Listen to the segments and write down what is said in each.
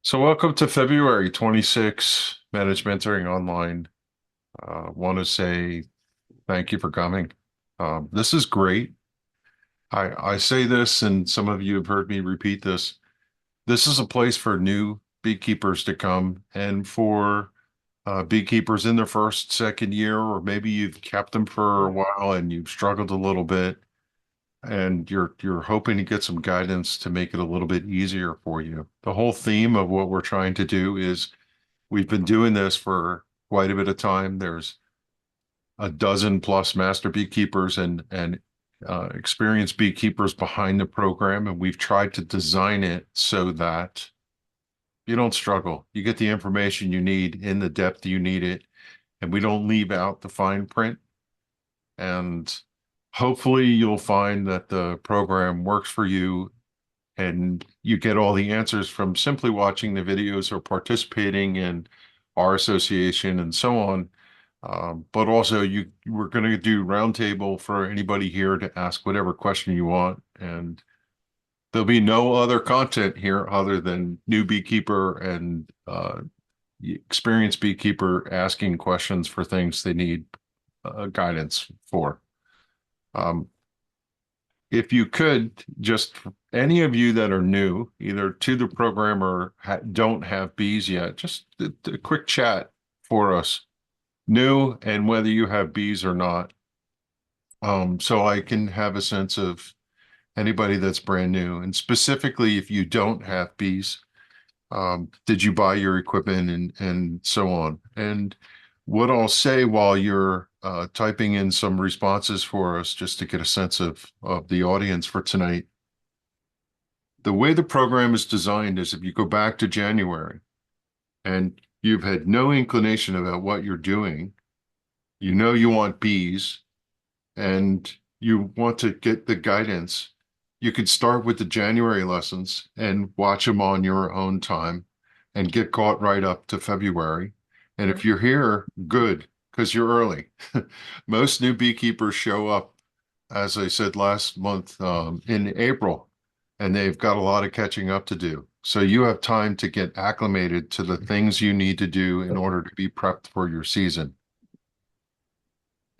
So welcome to February 26 Managed Mentoring Online. Want to say thank you for coming. This is great. I say this, and some of you have heard me repeat this. This is a place for new beekeepers to come and for beekeepers in their first, second year, or maybe you've kept them for a while and you've struggled a little bit and you're hoping to get some guidance to make it a little bit easier for you. The whole theme of what we're trying to do is we've been doing this for quite a bit of time. There's a dozen plus master beekeepers and experienced beekeepers behind the program, and we've tried to design it so that you don't struggle. You get the information you need in the depth you need it, and we don't leave out the fine print. And hopefully, you'll find that the program works for you and you get all the answers from simply watching the videos or participating in our association and so on. But also, we're going to do roundtable for anybody here to ask whatever question you want, and there'll be no other content here other than new beekeeper and experienced beekeeper asking questions for things they need guidance for. Um, if you could, just any of you that are new, either to the program or don't have bees yet, just a quick chat for us, new and whether you have bees or not, so I can have a sense of anybody that's brand new. And specifically, if you don't have bees, did you buy your equipment and so on? And what I'll say while you're typing in some responses for us, just to get a sense of the audience for tonight. The way the program is designed is if you go back to January and you've had no inclination about what you're doing, you know you want bees and you want to get the guidance, you could start with the January lessons and watch them on your own time and get caught right up to February. And if you're here, good, because you're early. Most new beekeepers show up, as I said last month, in April, and they've got a lot of catching up to do. So you have time to get acclimated to the things you need to do in order to be prepped for your season.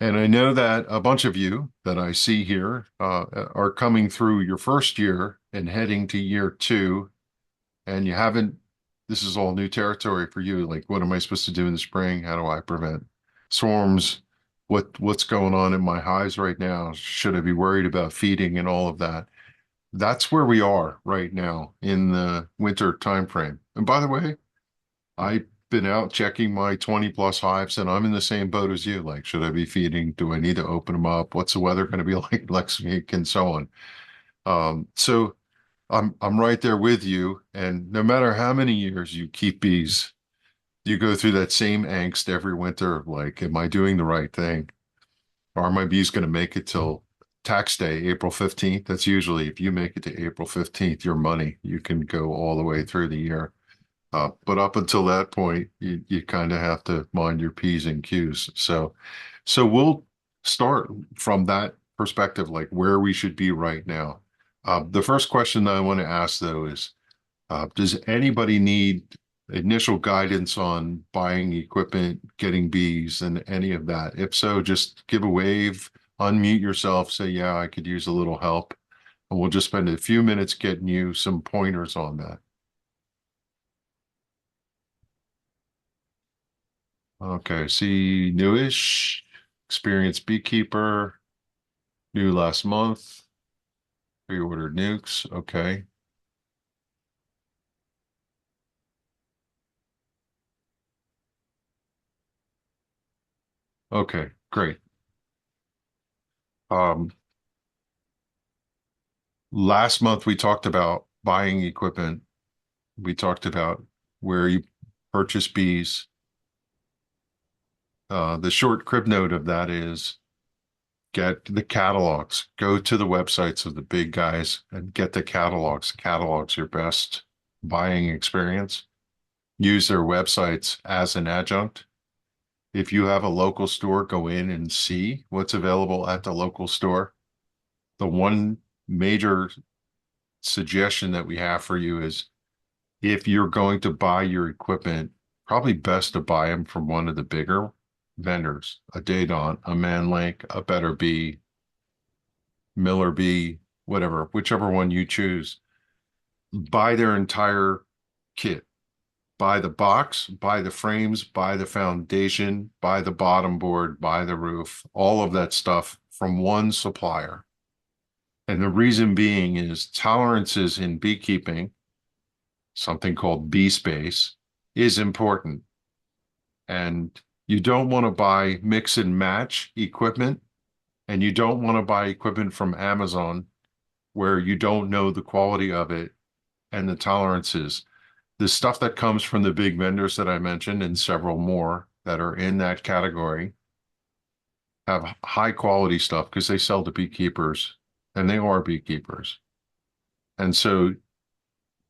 And I know that a bunch of you that I see here are coming through your first year and heading to year two, and you haven't, this is all new territory for you. Like, what am I supposed to do in the spring? How do I prevent swarms? What's going on in my hives right now? Should I be worried about feeding and all of that? That's where we are right now in the winter time frame. And by the way, I've been out checking my 20 plus hives and I'm in the same boat as you. Like, should I be feeding? Do I need to open them up? What's the weather going to be like next week and so on? So I'm right there with you. And no matter how many years you keep bees, you go through that same angst every winter of like, am I doing the right thing? Are my bees going to make it till tax day, April 15th? That's usually if you make it to April 15th, your money. You can go all the way through the year. But up until that point, you kind of have to mind your P's and Q's. So we'll start from that perspective, like where we should be right now. The first question that I want to ask, though, is does anybody need initial guidance on buying equipment, getting bees, and any of that? If so, just give a wave, unmute yourself, say, yeah, I could use a little help. And we'll just spend a few minutes getting you some pointers on that. Okay, see, newish, experienced beekeeper, new last month, pre-ordered nukes. Okay, okay, great. Um, Last month we talked about buying equipment. We talked about where you purchase bees. The short crib note of that is get the catalogs. Go to the websites of the big guys and get the catalogs. Catalogs your best buying experience. Use their websites as an adjunct. If you have a local store, go in and see what's available at the local store. The one major suggestion that we have for you is if you're going to buy your equipment, probably best to buy them from one of the bigger vendors, a Dadon, a Manlink, a Better Bee, Miller Bee, whatever, whichever one you choose. Buy their entire kit. Buy the box, buy the frames, buy the foundation, buy the bottom board, buy the roof, all of that stuff from one supplier. And the reason being is tolerances in beekeeping, something called bee space, is important. And you don't want to buy mix and match equipment, and you don't want to buy equipment from Amazon where you don't know the quality of it and the tolerances. The stuff that comes from the big vendors that I mentioned and several more that are in that category have high quality stuff because they sell to beekeepers and they are beekeepers. And so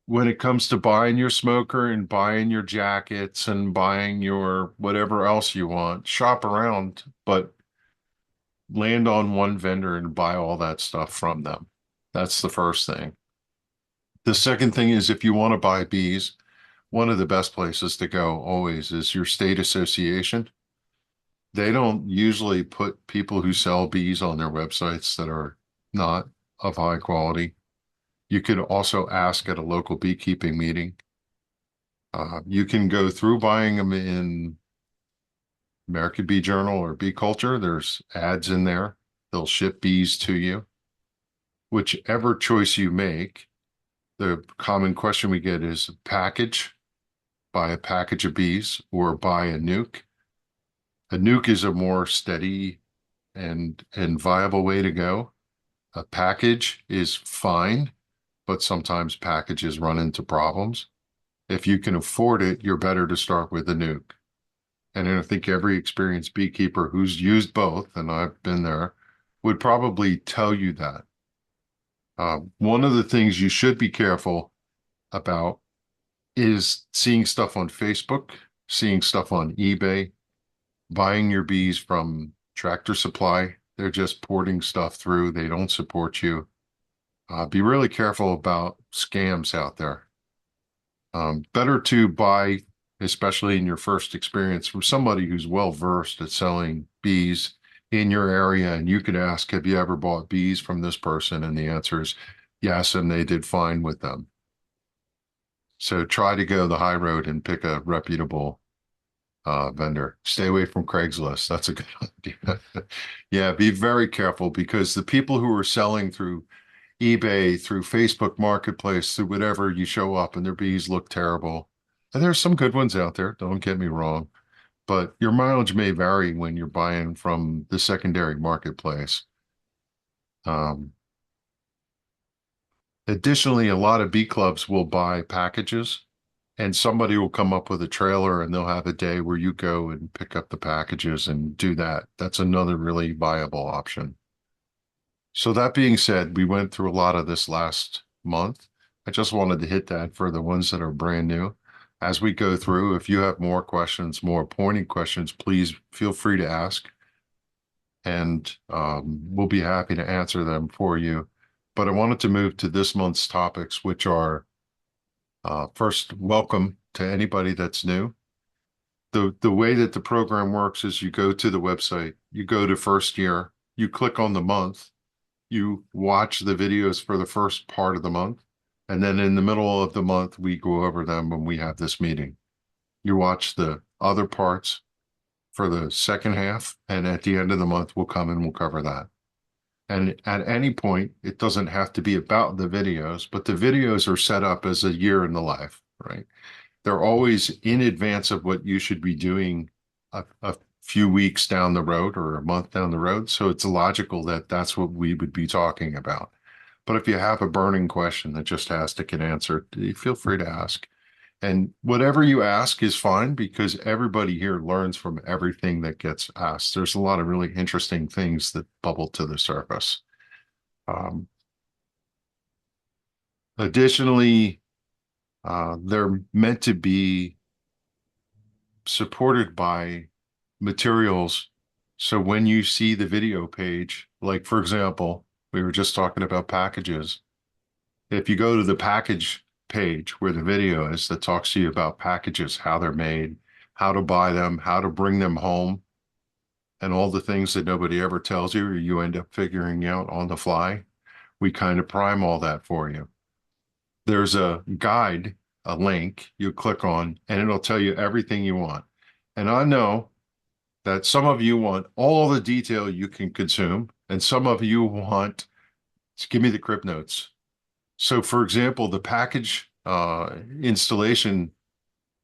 when it comes to buying your smoker and buying your jackets and buying your whatever else you want, shop around, but land on one vendor and buy all that stuff from them. That's the first thing. The second thing is if you want to buy bees, one of the best places to go always is your state association. They don't usually put people who sell bees on their websites that are not of high quality. You could also ask at a local beekeeping meeting. You can go through buying them in American Bee Journal or Bee Culture. There's ads in there. They'll ship bees to you. Whichever choice you make, the common question we get is package, buy a package of bees or buy a nuke. A nuke is a more steady and viable way to go. A package is fine, but sometimes packages run into problems. If you can afford it, you're better to start with a nuke. And I think every experienced beekeeper who's used both, and I've been there, would probably tell you that. One of the things you should be careful about is seeing stuff on Facebook, seeing stuff on eBay, buying your bees from Tractor Supply. They're just porting stuff through. They don't support you. Be really careful about scams out there. Better to buy, especially in your first experience, from somebody who's well versed at selling bees in your area. And you could ask, have you ever bought bees from this person? And the answer is yes, and they did fine with them. So try to go the high road and pick a reputable vendor. Stay away from Craigslist. That's a good idea. Yeah, be very careful because the people who are selling through eBay, through Facebook Marketplace, through whatever, you show up and their bees look terrible. And there's some good ones out there, don't get me wrong, but your mileage may vary when you're buying from the secondary marketplace. Um, Additionally, a lot of bee clubs will buy packages and somebody will come up with a trailer and they'll have a day where you go and pick up the packages and do that. That's another really viable option. So that being said, we went through a lot of this last month. I just wanted to hit that for the ones that are brand new. As we go through, if you have more questions, more pointing questions, please feel free to ask, and we'll be happy to answer them for you. But I wanted to move to this month's topics, which are first, welcome to anybody that's new. The way that the program works is you go to the website, you go to first year, you click on the month, you watch the videos for the first part of the month, and then in the middle of the month, we go over them when we have this meeting. You watch the other parts for the second half, and at the end of the month, we'll come and we'll cover that. And at any point, it doesn't have to be about the videos, but the videos are set up as a year in the life, right? They're always in advance of what you should be doing a few weeks down the road or a month down the road. So it's logical that that's what we would be talking about. But if you have a burning question that just has to get answered, feel free to ask. And whatever you ask is fine because everybody here learns from everything that gets asked. There's a lot of really interesting things that bubble to the surface. Um, Additionally, they're meant to be supported by materials. So when you see the video page, like for example, we were just talking about packages. If you go to the package page where the video is that talks to you about packages, how they're made, how to buy them, how to bring them home, and all the things that nobody ever tells you or you end up figuring out on the fly. We kind of prime all that for you. There's a guide, a link you click on, and it'll tell you everything you want. And I know that some of you want all the detail you can consume, and some of you want, give me the crib notes. So, for example, the package installation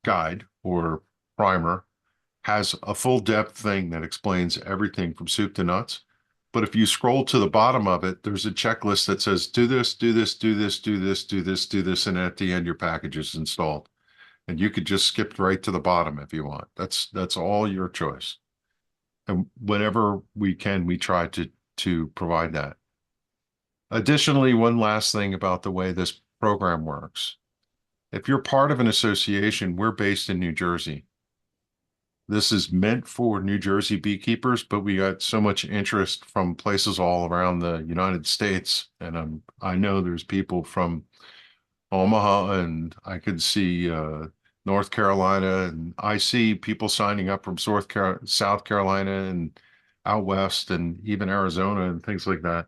guide or primer has a full depth thing that explains everything from soup to nuts. But if you scroll to the bottom of it, there's a checklist that says, do this, do this, do this, do this, do this, do this. And at the end, your package is installed. And you could just skip right to the bottom if you want. That's all your choice. And whenever we can, we try to provide that. Additionally, one last thing about the way this program works. If you're part of an association, we're based in New Jersey. This is meant for New Jersey beekeepers, but we got so much interest from places all around the United States. And I know there's people from Omaha, and I could see North Carolina, and I see people signing up from South Carolina and out west, and even Arizona and things like that.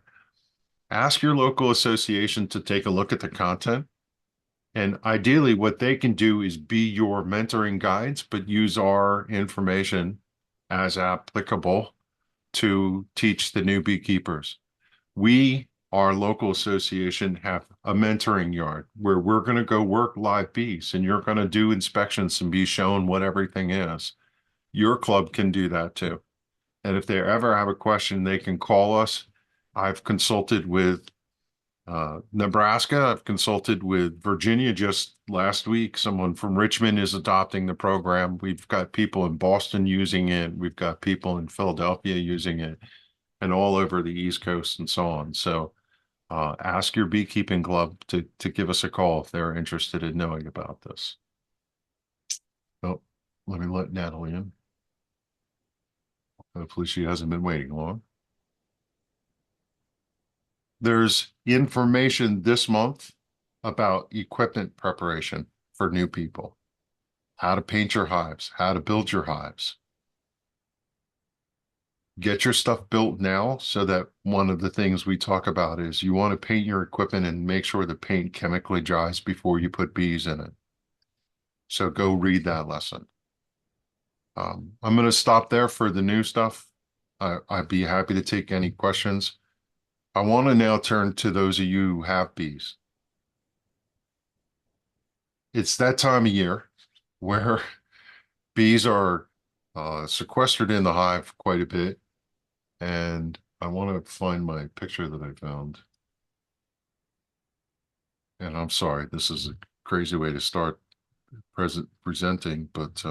Ask your local association to take a look at the content. And ideally, what they can do is be your mentoring guides, but use our information as applicable to teach the new beekeepers. We, our local association, have a mentoring yard where we're going to go work live bees and you're going to do inspections and be shown what everything is. Your club can do that too. And if they ever have a question, they can call us. I've consulted with Nebraska. I've consulted with Virginia just last week. Someone from Richmond is adopting the program. We've got people in Boston using it. We've got people in Philadelphia using it, and all over the East Coast and so on. So ask your beekeeping club to give us a call if they're interested in knowing about this. Oh, let me let Natalie in. Hopefully she hasn't been waiting long. There's information this month about equipment preparation for new people, how to paint your hives, how to build your hives. Get your stuff built now so that one of the things we talk about is you want to paint your equipment and make sure the paint chemically dries before you put bees in it. So go read that lesson. I'm going to stop there for the new stuff. I'd be happy to take any questions. I want to now turn to those of you who have bees. It's that time of year where bees are sequestered in the hive quite a bit. And I want to find my picture that I found. And I'm sorry, this is a crazy way to start presenting, but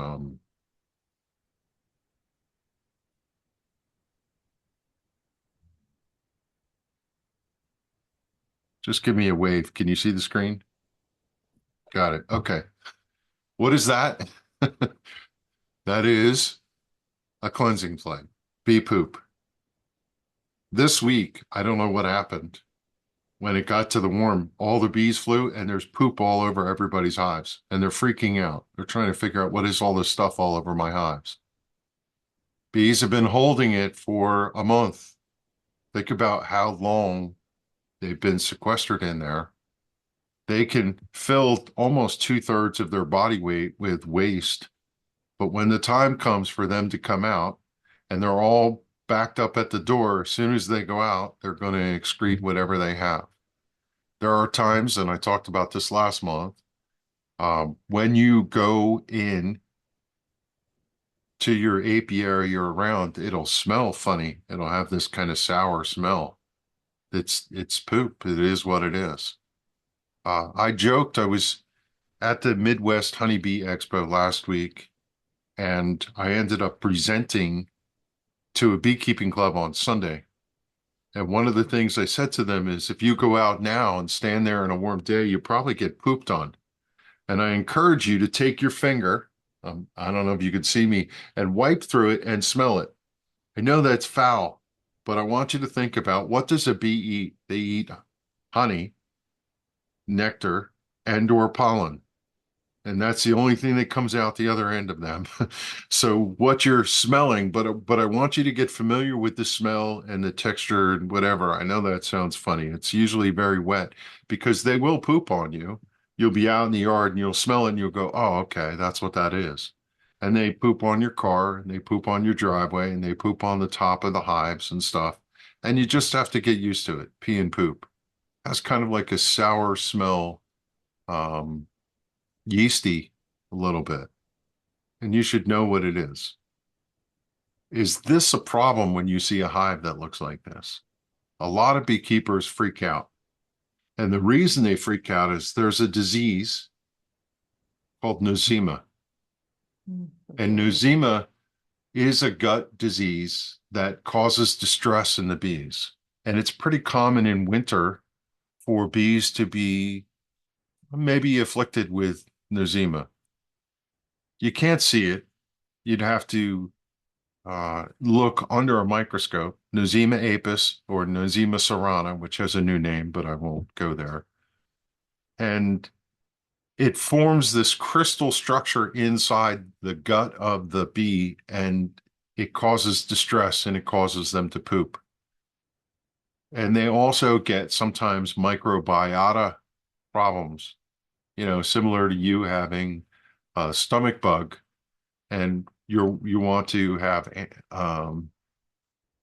just give me a wave. Can you see the screen? Got it. Okay. What is that? That is a cleansing flag, bee poop. This week, I don't know what happened. When it got to the warm, all the bees flew and there's poop all over everybody's hives and they're freaking out. They're trying to figure out what is all this stuff all over my hives. Bees have been holding it for a month. Think about how long they've been sequestered in there. They can fill almost 2/3 of their body weight with waste. But when the time comes for them to come out and they're all backed up at the door, as soon as they go out, they're going to excrete whatever they have. There are times, and I talked about this last month, when you go in to your apiary or around, it'll smell funny. It'll have this kind of sour smell. It's poop. It is what it is. I joked I was at the Midwest Honeybee Expo last week, and I ended up presenting to a beekeeping club on Sunday. And one of the things I said to them is, if you go out now and stand there in a warm day, you probably get pooped on. And I encourage you to take your finger, I don't know if you could see me, and wipe through it and smell it. I know that's foul, but I want you to think about, what does a bee eat? They eat honey, nectar, and or pollen. And that's the only thing that comes out the other end of them. So what you're smelling, but I want you to get familiar with the smell and the texture and whatever. I know that sounds funny. It's usually very wet because they will poop on you. You'll be out in the yard and you'll smell it and you'll go, "Oh, okay, that's what that is." And they poop on your car and they poop on your driveway and they poop on the top of the hives and stuff. And you just have to get used to it. Pee and poop. That's kind of like a sour smell. Um, Yeasty a little bit, and you should know what it is. Is this a problem when you see a hive that looks like this? A lot of beekeepers freak out. And the reason they freak out is there's a disease called nosema. And nosema is a gut disease that causes distress in the bees. And it's pretty common in winter for bees to be maybe afflicted with nosema. You can't see it. You'd have to look under a microscope, Nosema apis or Nosema cerana, which has a new name, but I won't go there. And it forms this crystal structure inside the gut of the bee, and it causes distress and it causes them to poop. And they also get sometimes microbiota problems, similar to you having a stomach bug and you want to have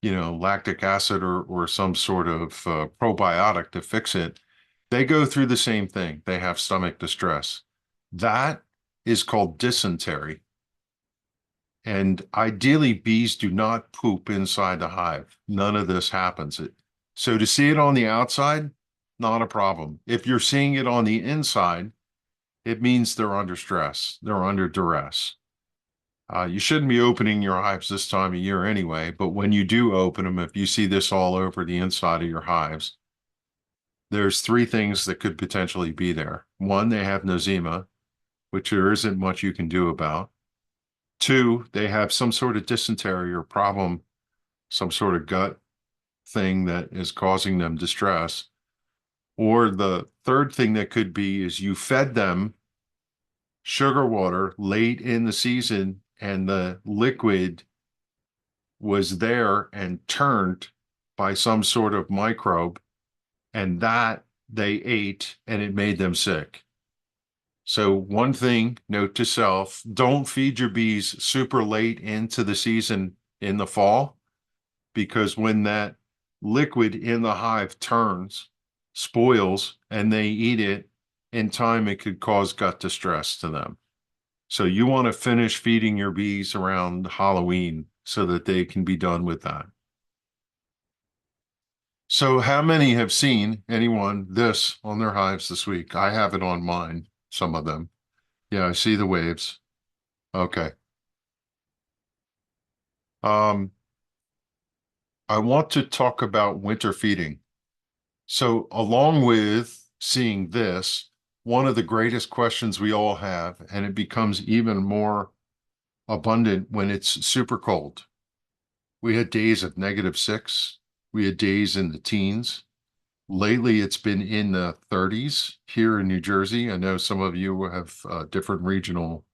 lactic acid or some sort of probiotic to fix it. They go through the same thing. They have stomach distress. That is called dysentery. And ideally, bees do not poop inside the hive. None of this happens. So to see it on the outside, not a problem. If you're seeing it on the inside, it means they're under stress. They're under duress. You shouldn't be opening your hives this time of year anyway, but when you do open them, if you see this all over the inside of your hives, there's three things that could potentially be there. One, they have nosema, which there isn't much you can do about. Two, they have some sort of dysentery or problem, some sort of gut thing that is causing them distress. Or the third thing that could be is you fed them sugar water late in the season and the liquid was there and turned by some sort of microbe, and that they ate and it made them sick. So, one thing, note to self, don't feed your bees super late into the season in the fall, because when that liquid in the hive turns, spoils, and they eat it, in time it could cause gut distress to them. So you want to finish feeding your bees around Halloween so that they can be done with that. So how many have seen anyone this on their hives this week? I have it on mine, some of them. Yeah, I see the waves. Okay. Um, I want to talk about winter feeding. So along with seeing this, one of the greatest questions we all have, and it becomes even more abundant when it's super cold. We had days of -6. We had days in the teens. Lately, it's been in the 30s here in New Jersey. I know some of you have different regional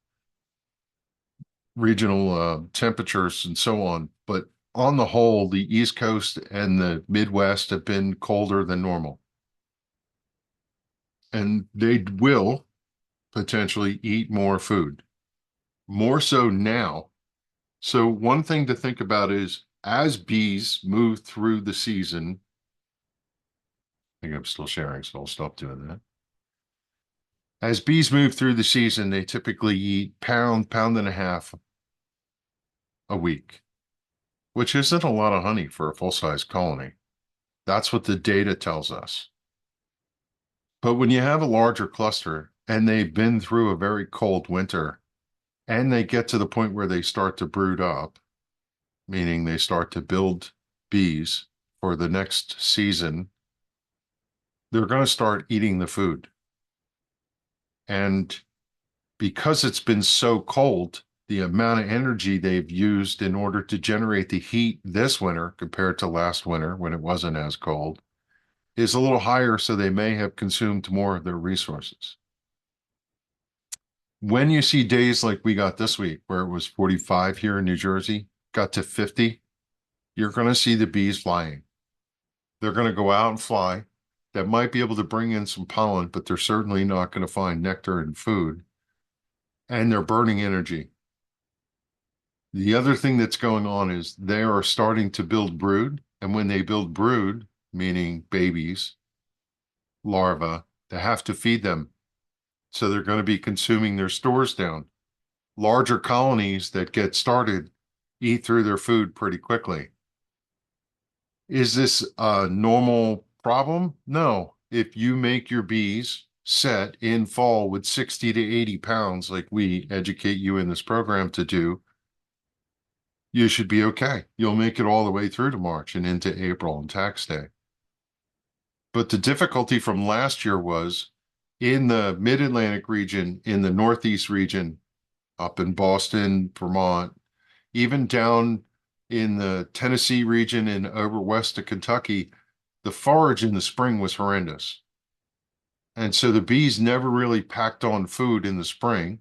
temperatures and so on, but on the whole, the East Coast and the Midwest have been colder than normal. And they will potentially eat more food, more so now. So one thing to think about is as bees move through the season, I think I'm still sharing, so I'll stop doing that. As bees move through the season, they typically eat pound and a half a week, which isn't a lot of honey for a full-size colony. That's what the data tells us. But when you have a larger cluster and they've been through a very cold winter and they get to the point where they start to brood up, meaning they start to build bees for the next season, they're going to start eating the food. And because it's been so cold, the amount of energy they've used in order to generate the heat this winter compared to last winter when it wasn't as cold is a little higher, so they may have consumed more of their resources. When you see days like we got this week, where it was 45 here in New Jersey, got to 50, you're going to see the bees flying. They're going to go out and fly. That might be able to bring in some pollen, but they're certainly not going to find nectar and food. And they're burning energy. The other thing that's going on is they are starting to build brood. And when they build brood, meaning babies, larvae, they have to feed them. So they're going to be consuming their stores down. Larger colonies that get started eat through their food pretty quickly. Is this a normal problem? No. If you make your bees set in fall with 60 to 80 pounds, like we educate you in this program to do, you should be okay. You'll make it all the way through to March and into April and tax day. But the difficulty from last year was in the mid-Atlantic region, in the Northeast region, up in Boston, Vermont, even down in the Tennessee region and over west of Kentucky, the forage in the spring was horrendous. And so the bees never really packed on food in the spring.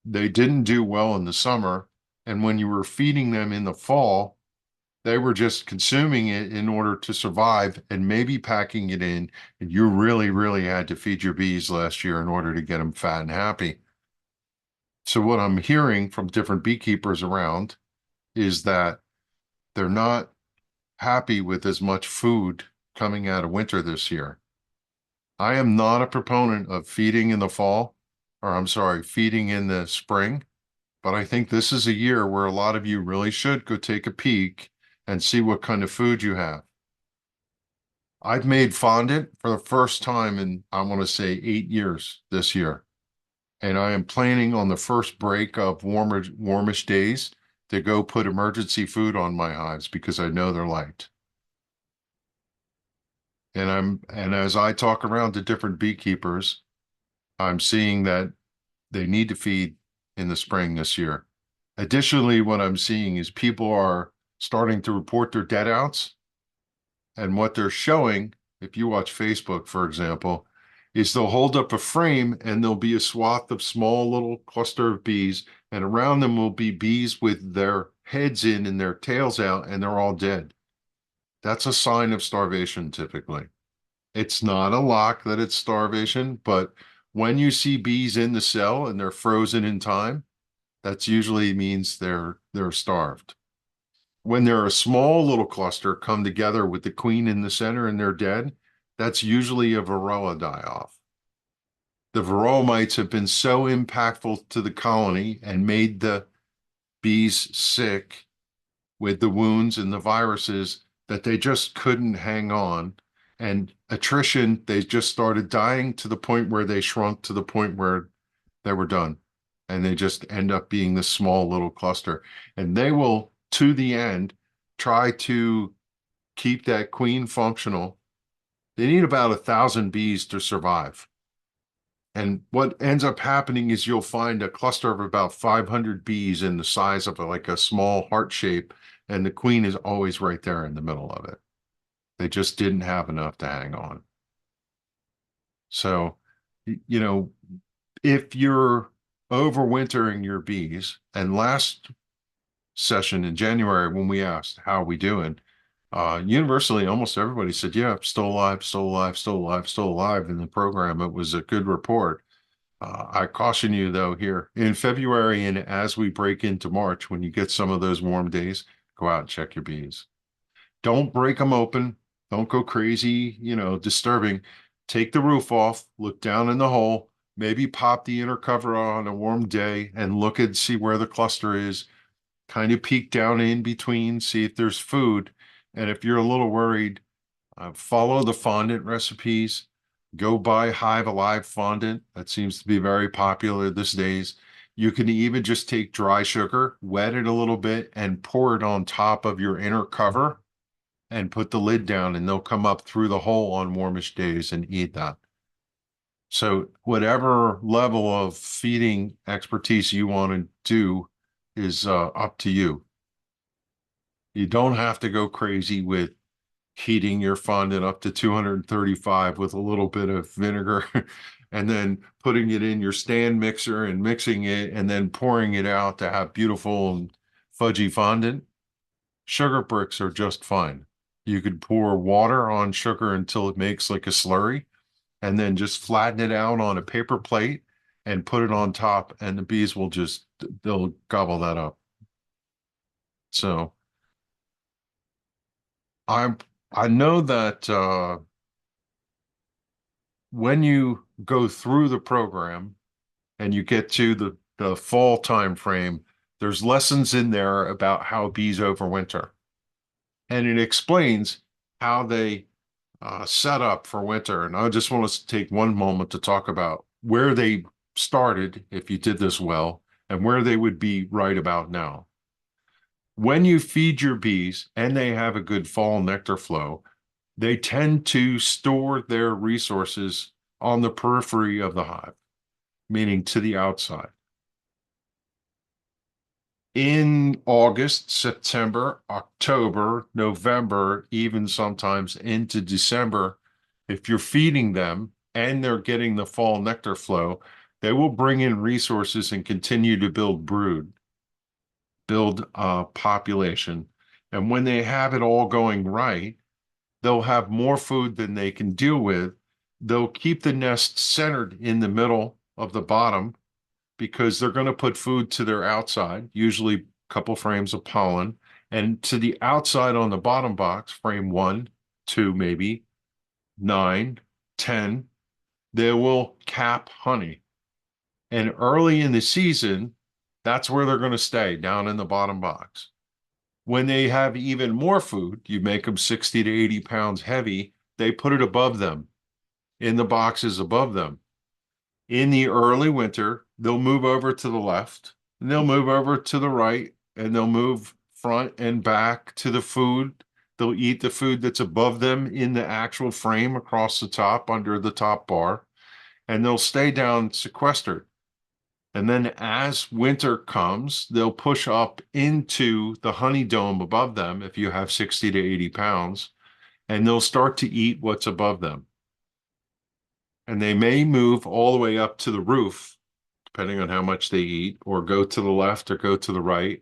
They didn't do well in the summer. And when you were feeding them in the fall, they were just consuming it in order to survive and maybe packing it in. And you really, really had to feed your bees last year in order to get them fat and happy. So what I'm hearing from different beekeepers around is that they're not happy with as much food coming out of winter this year. I am not a proponent of feeding in the fall, or I'm sorry, feeding in the spring, but I think this is a year where a lot of you really should go take a peek and see what kind of food you have. I've made fondant for the first time in, I want to say, 8 years this year. And I am planning on the first break of warmish days to go put emergency food on my hives because I know they're liked. And as I talk around to different beekeepers, I'm seeing that they need to feed in the spring this year. Additionally, what I'm seeing is people are starting to report their dead outs. And what they're showing, if you watch Facebook, for example, is they'll hold up a frame and there'll be a swath of small little cluster of bees, and around them will be bees with their heads in and their tails out, and they're all dead. That's a sign of starvation typically. It's not a lock that it's starvation, but when you see bees in the cell and they're frozen in time, that usually means they're starved. When they're a small little cluster come together with the queen in the center and they're dead, that's usually a varroa die-off. The varroa mites have been so impactful to the colony and made the bees sick with the wounds and the viruses that they just couldn't hang on. And attrition, they just started dying to the point where they shrunk to the point where they were done. And they just end up being this small little cluster. And they will, to the end, try to keep that queen functional. They need about 1,000 bees to survive. And what ends up happening is you'll find a cluster of about 500 bees in the size of like a small heart shape, and the queen is always right there in the middle of it. They just didn't have enough to hang on. So, you know, if you're overwintering your bees, and last session in January when we asked how are we doing, universally almost everybody said, yeah, still alive, still alive, still alive, still alive in the program. It was a good report. I caution you though here in February and as we break into March, when you get some of those warm days, go out and check your bees. Don't break them open. Don't go crazy, disturbing. Take the roof off, look down in the hole, maybe pop the inner cover on a warm day and look and see where the cluster is. Kind of peek down in between, see if there's food. And if you're a little worried, follow the fondant recipes. Go buy Hive Alive fondant. That seems to be very popular these days. You can even just take dry sugar, wet it a little bit, and pour it on top of your inner cover and put the lid down, and they'll come up through the hole on warmish days and eat that. So, whatever level of feeding expertise you want to do is up to you. You don't have to go crazy with heating your fondant up to 235 with a little bit of vinegar. and then putting it in your stand mixer and mixing it and then pouring it out to have beautiful and fudgy fondant. Sugar bricks are just fine. You could pour water on sugar until it makes like a slurry and then just flatten it out on a paper plate and put it on top, and the bees will just, they'll gobble that up. So I'm, I know that when you go through the program and you get to the fall time frame, there's lessons in there about how bees overwinter. And it explains how they set up for winter. And I just want to take one moment to talk about where they started, if you did this well, and where they would be right about now. When you feed your bees and they have a good fall nectar flow, they tend to store their resources on the periphery of the hive, meaning to the outside. In August, September, October, November, even sometimes into December, if you're feeding them and they're getting the fall nectar flow, they will bring in resources and continue to build brood, build a population. And when they have it all going right, they'll have more food than they can deal with. They'll keep the nest centered in the middle of the bottom because they're going to put food to their outside, usually a couple frames of pollen, and to the outside on the bottom box, frame 1, 2, maybe 9, 10, they will cap honey. And early in the season, that's where they're going to stay, down in the bottom box. When they have even more food, you make them 60 to 80 pounds heavy, they put it above them, in the boxes above them. In the early winter, they'll move over to the left, and they'll move over to the right, and they'll move front and back to the food. They'll eat the food that's above them in the actual frame across the top, under the top bar, and they'll stay down sequestered. And then as winter comes, they'll push up into the honey dome above them if you have 60 to 80 pounds, and they'll start to eat what's above them. And they may move all the way up to the roof, depending on how much they eat, or go to the left or go to the right.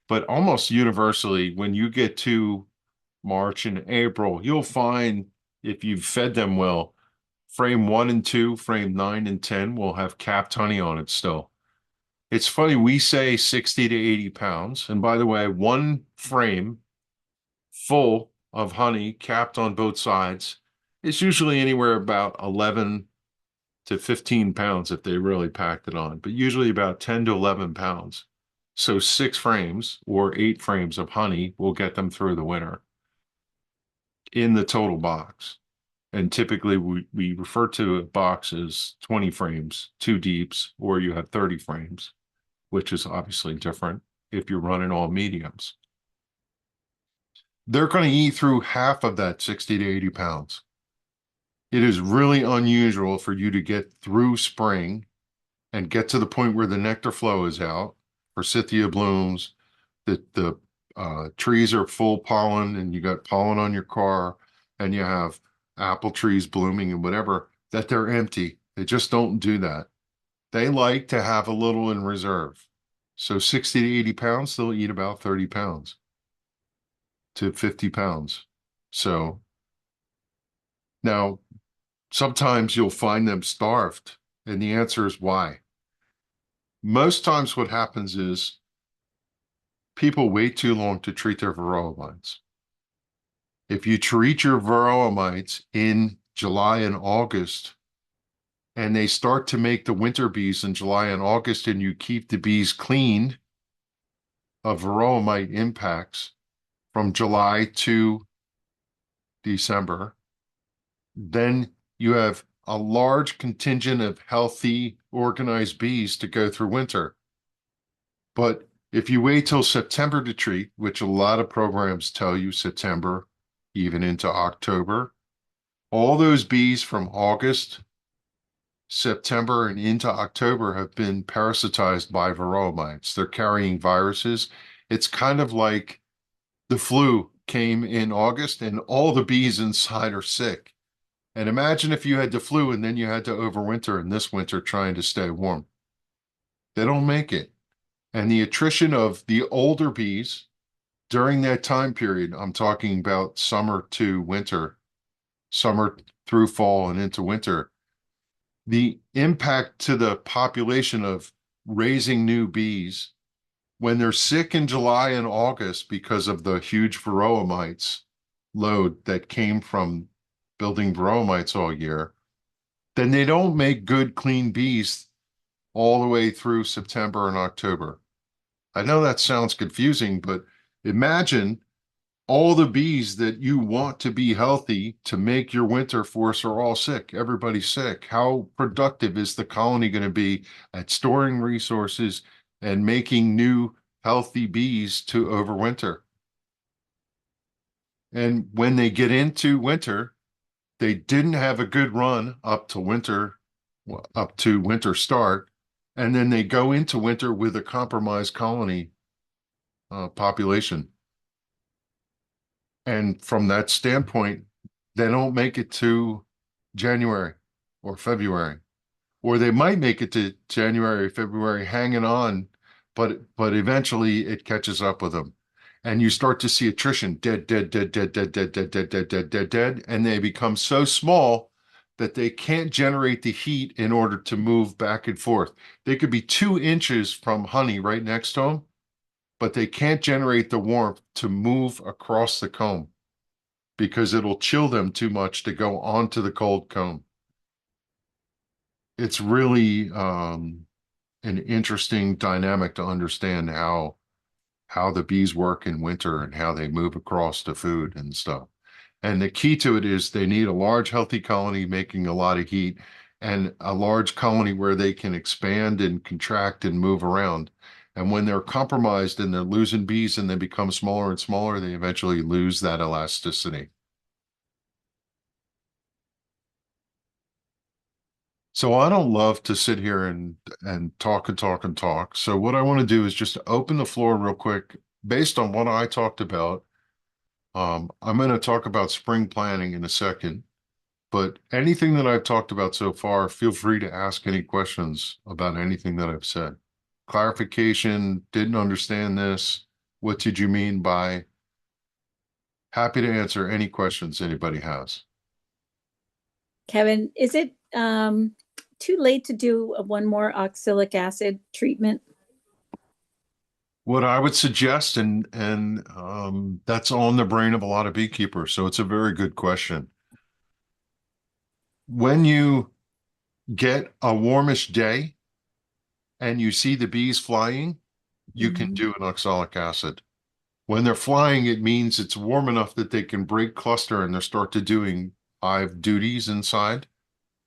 But almost universally, when you get to March and April, you'll find if you've fed them well, frame 1 and 2, frame 9 and 10 will have capped honey on it still. It's funny, we say 60 to 80 pounds. And by the way, one frame full of honey capped on both sides is usually anywhere about 11 to 15 pounds if they really packed it on, but usually about 10 to 11 pounds. So 6 frames or 8 frames of honey will get them through the winter in the total box. And typically we refer to a box as 20 frames, 2 deeps, or you have 30 frames, which is obviously different if you're running all mediums. They're going to eat through half of that 60 to 80 pounds. It is really unusual for you to get through spring and get to the point where the nectar flow is out, forsythia blooms, the trees are full pollen, and you got pollen on your car, and you have apple trees blooming and whatever, that they're empty. They just don't do that. They like to have a little in reserve. So 60 to 80 pounds, they'll eat about 30 pounds to 50 pounds. So now sometimes you'll find them starved, and the answer is why. Most times what happens is people wait too long to treat their varroa mites. If you treat your varroa mites in July and August, and they start to make the winter bees in July and August, and you keep the bees cleaned of varroa mite impacts from July to December, then you have a large contingent of healthy, organized bees to go through winter. But if you wait till September to treat, which a lot of programs tell you September, even into October, all those bees from August, September, and into October have been parasitized by varroa mites. They're carrying viruses. It's kind of like the flu came in August and all the bees inside are sick. And imagine if you had the flu and then you had to overwinter in this winter trying to stay warm. They don't make it. And the attrition of the older bees during that time period, I'm talking about summer to winter, summer through fall and into winter, the impact to the population of raising new bees when they're sick in July and August because of the huge varroa mites load that came from building varroa mites all year, then they don't make good, clean bees all the way through September and October. I know that sounds confusing, but imagine all the bees that you want to be healthy to make your winter force are all sick. Everybody's sick. How productive is the colony going to be at storing resources and making new healthy bees to overwinter? And when they get into winter, they didn't have a good run up to winter, well, up to winter start, and then they go into winter with a compromised colony population. And from that standpoint, they don't make it to January or February, or they might make it to January, February, hanging on, but eventually it catches up with them. And you start to see attrition, dead, dead, dead, dead, dead, dead, dead, dead, dead, dead, dead, dead, and they become so small that they can't generate the heat in order to move back and forth. They could be 2 inches from honey right next to them, but they can't generate the warmth to move across the comb because it'll chill them too much to go onto the cold comb. It's really an interesting dynamic to understand how the bees work in winter and how they move across to food and stuff. And the key to it is they need a large, healthy colony making a lot of heat and a large colony where they can expand and contract and move around. And when they're compromised and they're losing bees and they become smaller and smaller, they eventually lose that elasticity. So I don't love to sit here and talk and talk and talk. So what I want to do is just open the floor real quick based on what I talked about. I'm going to talk about spring planning in a second, but anything that I've talked about so far, feel free to ask any questions about anything that I've said. Clarification, didn't understand this. What did you mean by? Happy to answer any questions anybody has. Kevin, is it too late to do one more oxalic acid treatment? What I would suggest, that's on the brain of a lot of beekeepers, so it's a very good question. When you get a warmish day and you see the bees flying, you can Mhm. do an oxalic acid. When they're flying, it means it's warm enough that they can break cluster and they start to doing hive duties inside.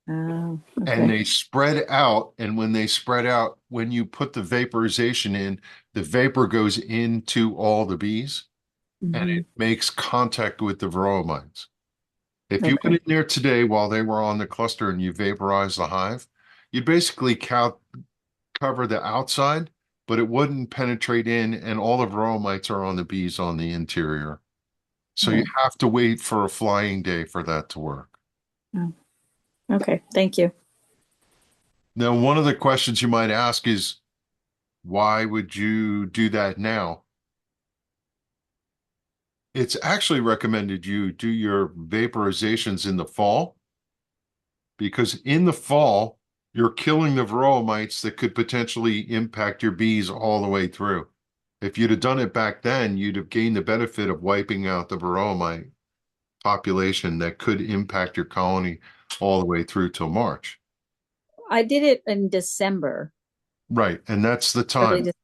Oh, And okay. they spread out. And when they spread out, when you put the vaporization in, the vapor goes into all the bees and Hmm. it makes contact with the varroa mites. If you went Okay. in there today while they were on the cluster and you vaporize the hive, you basically cover the outside, but it wouldn't penetrate in, and all the varroa mites are on the bees on the interior. So you Right. have to wait for a flying day for that to work. Oh, okay. Thank you. Now, one of the questions you might ask is, why would you do that now? It's actually recommended you do your vaporizations in the fall because in the fall, you're killing the varroa mites that could potentially impact your bees all the way through. If you'd have done it back then, you'd have gained the benefit of wiping out the varroa mite population that could impact your colony all the way through till March. I did it in December, Right. And that's the early time. December.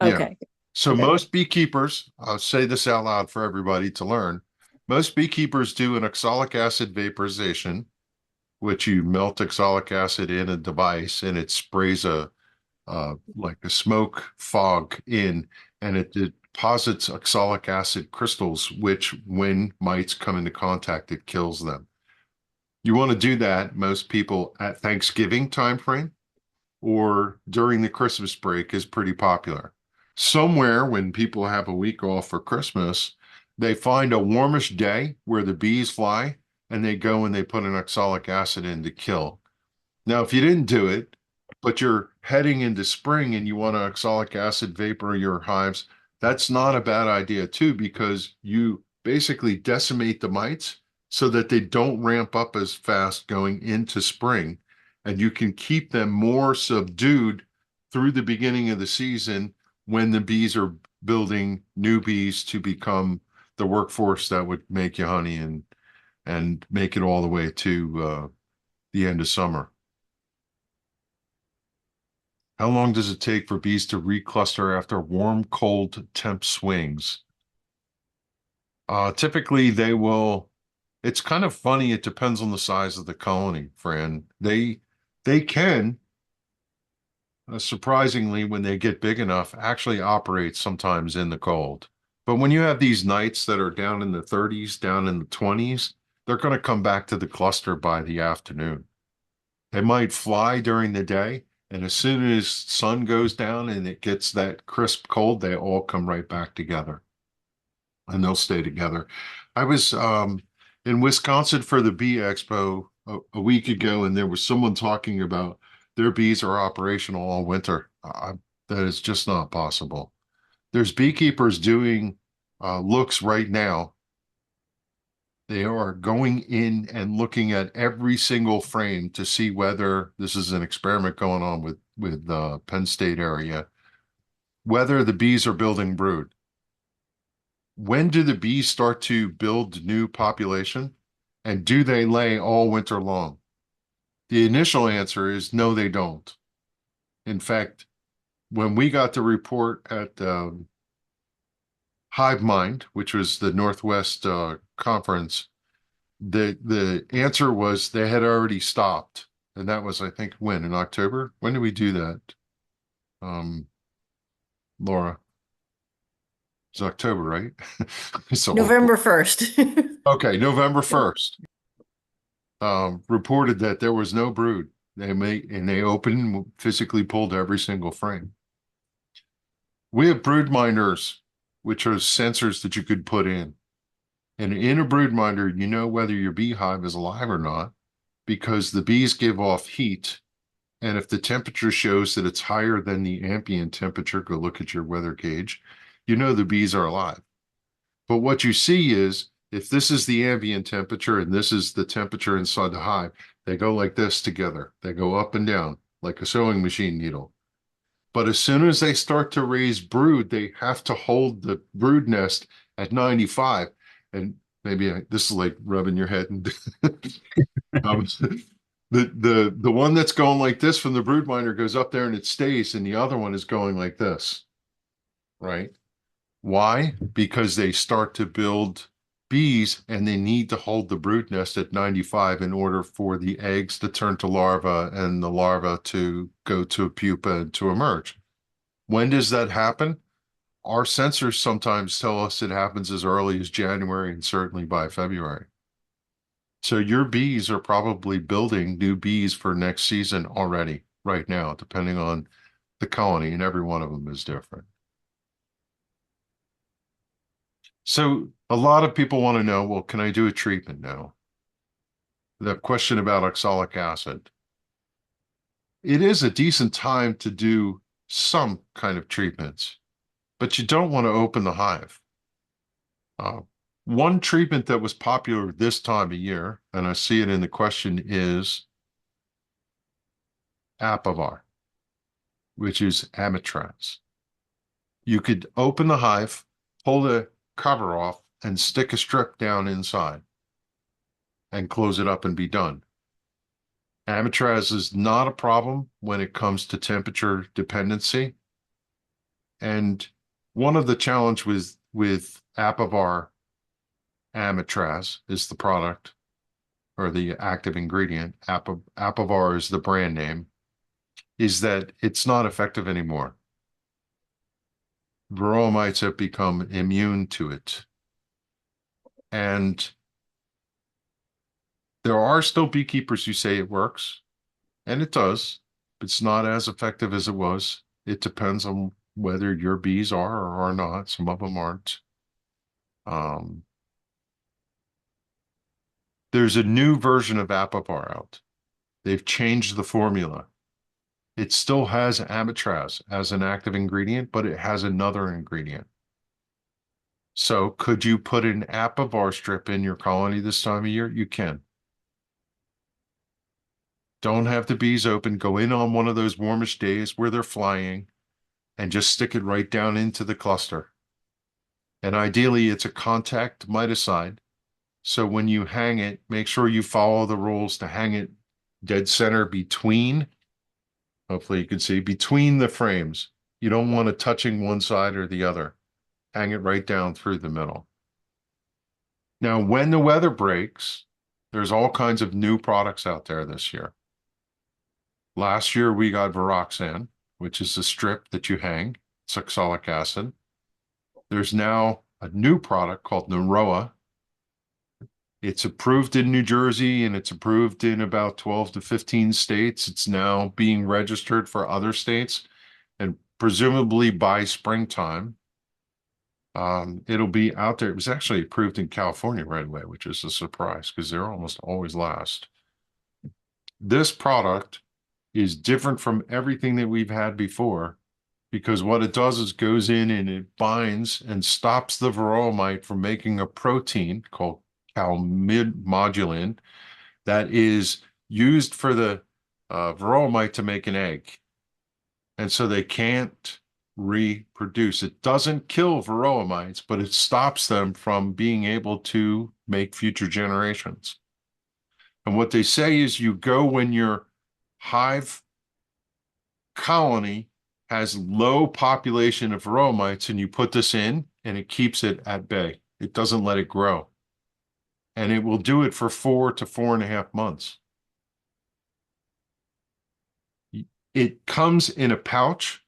Yeah. Okay. So Okay. most beekeepers, I'll say this out loud for everybody to learn. Most beekeepers do an oxalic acid vaporization, which you melt oxalic acid in a device and it sprays like a smoke fog in, and it deposits oxalic acid crystals, which when mites come into contact, it kills them. You want to do that, most people at Thanksgiving timeframe or during the Christmas break is pretty popular. Somewhere when people have a week off for Christmas, they find a warmish day where the bees fly and they go and they put an oxalic acid in to kill. Now, if you didn't do it, but you're heading into spring and you want to oxalic acid vapor your hives, that's not a bad idea too, because you basically decimate the mites so that they don't ramp up as fast going into spring, and you can keep them more subdued through the beginning of the season when the bees are building new bees to become the workforce that would make you honey and make it all the way to the end of summer. How long does it take for bees to recluster after warm, cold temp swings? Typically, it's kind of funny. It depends on the size of the colony, Fran. They can, surprisingly, when they get big enough, actually operate sometimes in the cold. But when you have these nights that are down in the 30s, down in the 20s, they're going to come back to the cluster by the afternoon. They might fly during the day, and as soon as sun goes down and it gets that crisp cold, they all come right back together and they'll stay together. I was in Wisconsin for the Bee Expo a week ago, and there was someone talking about their bees are operational all winter. That is just not possible. There's beekeepers doing looks right now. They are going in and looking at every single frame to see whether this is an experiment going on with Penn State area, whether the bees are building brood. When do the bees start to build new population? And do they lay all winter long? The initial answer is no, they don't. In fact, when we got the report at Hive Mind, which was the Northwest conference, the answer was they had already stopped. And that was, I think, when? In October? When did we do that? Laura? It's October, right? So November 1st. okay, November 1st. Reported that there was no brood. They opened, physically pulled every single frame. We have brood minders, which are sensors that you could put in. And in a brood minder, you know whether your beehive is alive or not, because the bees give off heat. And if the temperature shows that it's higher than the ambient temperature, go look at your weather gauge, you know the bees are alive. But what you see is if this is the ambient temperature and this is the temperature inside the hive, they go like this together. They go up and down like a sewing machine needle. But as soon as they start to raise brood, they have to hold the brood nest at 95. And maybe this is like rubbing your head. And um, the one that's going like this from the brood minder goes up there and it stays, and the other one is going like this, right? Why? Because they start to build bees and they need to hold the brood nest at 95 in order for the eggs to turn to larva and the larva to go to a pupa and to emerge. When does that happen? Our sensors sometimes tell us it happens as early as January and certainly by February. So your bees are probably building new bees for next season already, right now, depending on the colony, and every one of them is different. So a lot of people want to know, well, can I do a treatment now? The question about oxalic acid. It is a decent time to do some kind of treatments, but you don't want to open the hive. One treatment that was popular this time of year, and I see it in the question, is Apivar, which is Amitraz. You could open the hive, pull the cover off, and stick a strip down inside and close it up and be done. Amitraz is not a problem when it comes to temperature dependency. And one of the challenge with Apivar Amitraz is the product or the active ingredient. Apivar is the brand name, is that it's not effective anymore. Varroa mites have become immune to it. And there are still beekeepers who say it works, and it does. It's not as effective as it was. It depends on whether your bees are or are not. Some of them aren't. There's a new version of Apivar out. They've changed the formula. It still has Amitraz as an active ingredient, but it has another ingredient. So could you put an Apivar strip in your colony this time of year? You can. Don't have the bees open. Go in on one of those warmish days where they're flying and just stick it right down into the cluster. And ideally, it's a contact miticide. So when you hang it, make sure you follow the rules to hang it dead center between, hopefully you can see, between the frames. You don't want it touching one side or the other. Hang it right down through the middle. Now, when the weather breaks, there's all kinds of new products out there this year. Last year, we got Viroxan, which is a strip that you hang, succinic acid. There's now a new product called Naroa. It's approved in New Jersey and it's approved in about 12 to 15 states. It's now being registered for other states, and presumably by springtime, it'll be out there. It was actually approved in California right away, which is a surprise because they're almost always last. This product is different from everything that we've had before because what it does is goes in and it binds and stops the varroa mite from making a protein called calmodulin that is used for the varroa mite to make an egg. And so they can't reproduce. It doesn't kill varroa mites, but it stops them from being able to make future generations. And what they say is you go when your hive colony has low population of varroa mites and you put this in and it keeps it at bay. It doesn't let it grow. And it will do it for 4 to 4.5 months. It comes in a pouch.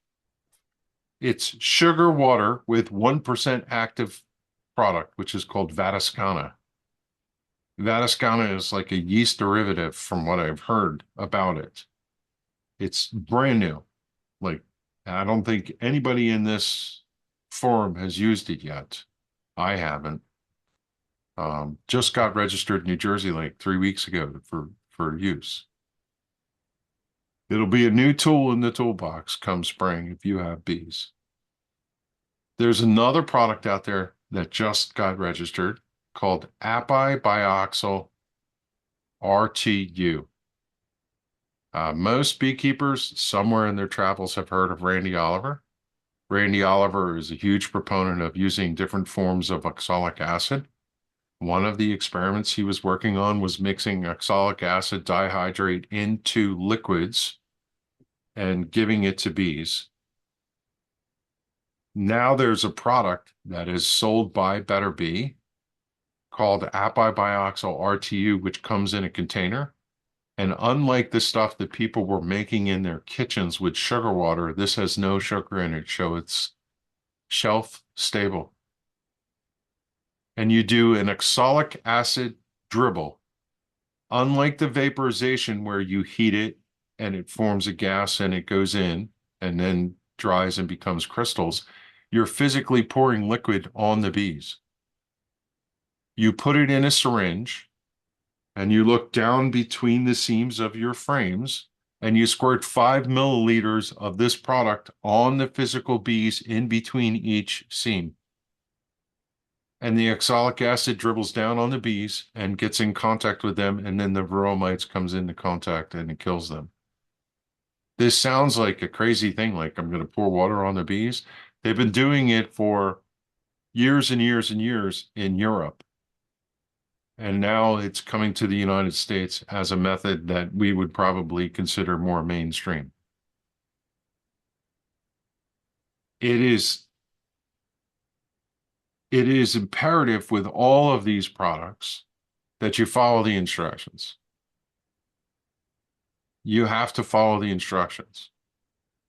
It's sugar water with 1% active product, which is called Vatiscana. Vatiscana is like a yeast derivative from what I've heard about it. It's brand new. Like, I don't think anybody in this forum has used it yet. I haven't. Just got registered in New Jersey like 3 weeks ago for use. It'll be a new tool in the toolbox come spring if you have bees. There's another product out there that just got registered called Apibioxal RTU. Most beekeepers somewhere in their travels have heard of Randy Oliver. Randy Oliver is a huge proponent of using different forms of oxalic acid. One of the experiments he was working on was mixing oxalic acid dihydrate into liquids and giving it to bees. Now there's a product that is sold by Better Bee called Apibioxal RTU, which comes in a container. And unlike the stuff that people were making in their kitchens with sugar water, this has no sugar in it, so it's shelf stable. And you do an oxalic acid dribble. Unlike the vaporization where you heat it and it forms a gas and it goes in and then dries and becomes crystals, you're physically pouring liquid on the bees. You put it in a syringe and you look down between the seams of your frames and you squirt 5 milliliters of this product on the physical bees in between each seam. And the oxalic acid dribbles down on the bees and gets in contact with them, and then the varroa mites comes into contact and it kills them. This sounds like a crazy thing, like I'm going to pour water on the bees. They've been doing it for years and years and years in Europe. And now it's coming to the United States as a method that we would probably consider more mainstream. It is imperative with all of these products that you follow the instructions. You have to follow the instructions.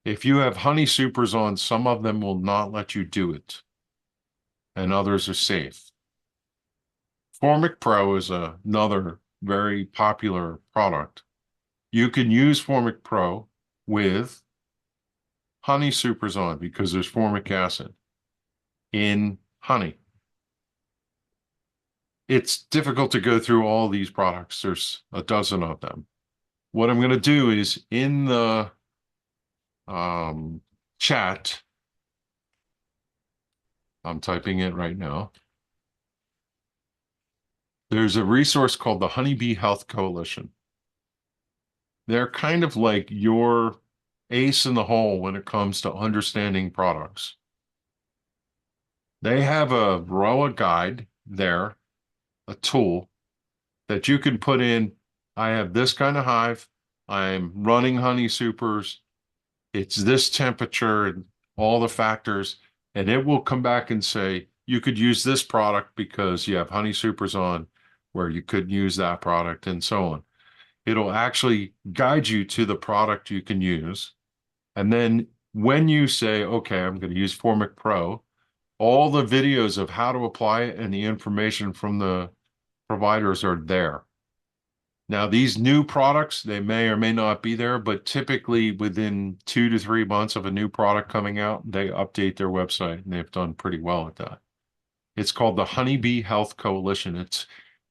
If you have honey supers on, some of them will not let you do it, and others are safe. Formic Pro is another very popular product. You can use Formic Pro with honey supers on because there's formic acid in honey. it's difficult to go through all these products. There's a dozen of them. What I'm going to do is in the chat, I'm typing it right now. There's a resource called the Honeybee Health Coalition. They're kind of like your ace in the hole when it comes to understanding products. They have a Varroa guide there, a tool that you can put in. I have this kind of hive. I'm running honey supers. It's this temperature and all the factors, and it will come back and say, you could use this product because you have honey supers on where you could use that product and so on. It'll actually guide you to the product you can use. And then when you say, okay, I'm going to use Formic Pro, all the videos of how to apply it and the information from the providers are there. Now, these new products, they may or may not be there, but typically within 2 to 3 months of a new product coming out, they update their website, and they've done pretty well at that. It's called the Honeybee Health Coalition.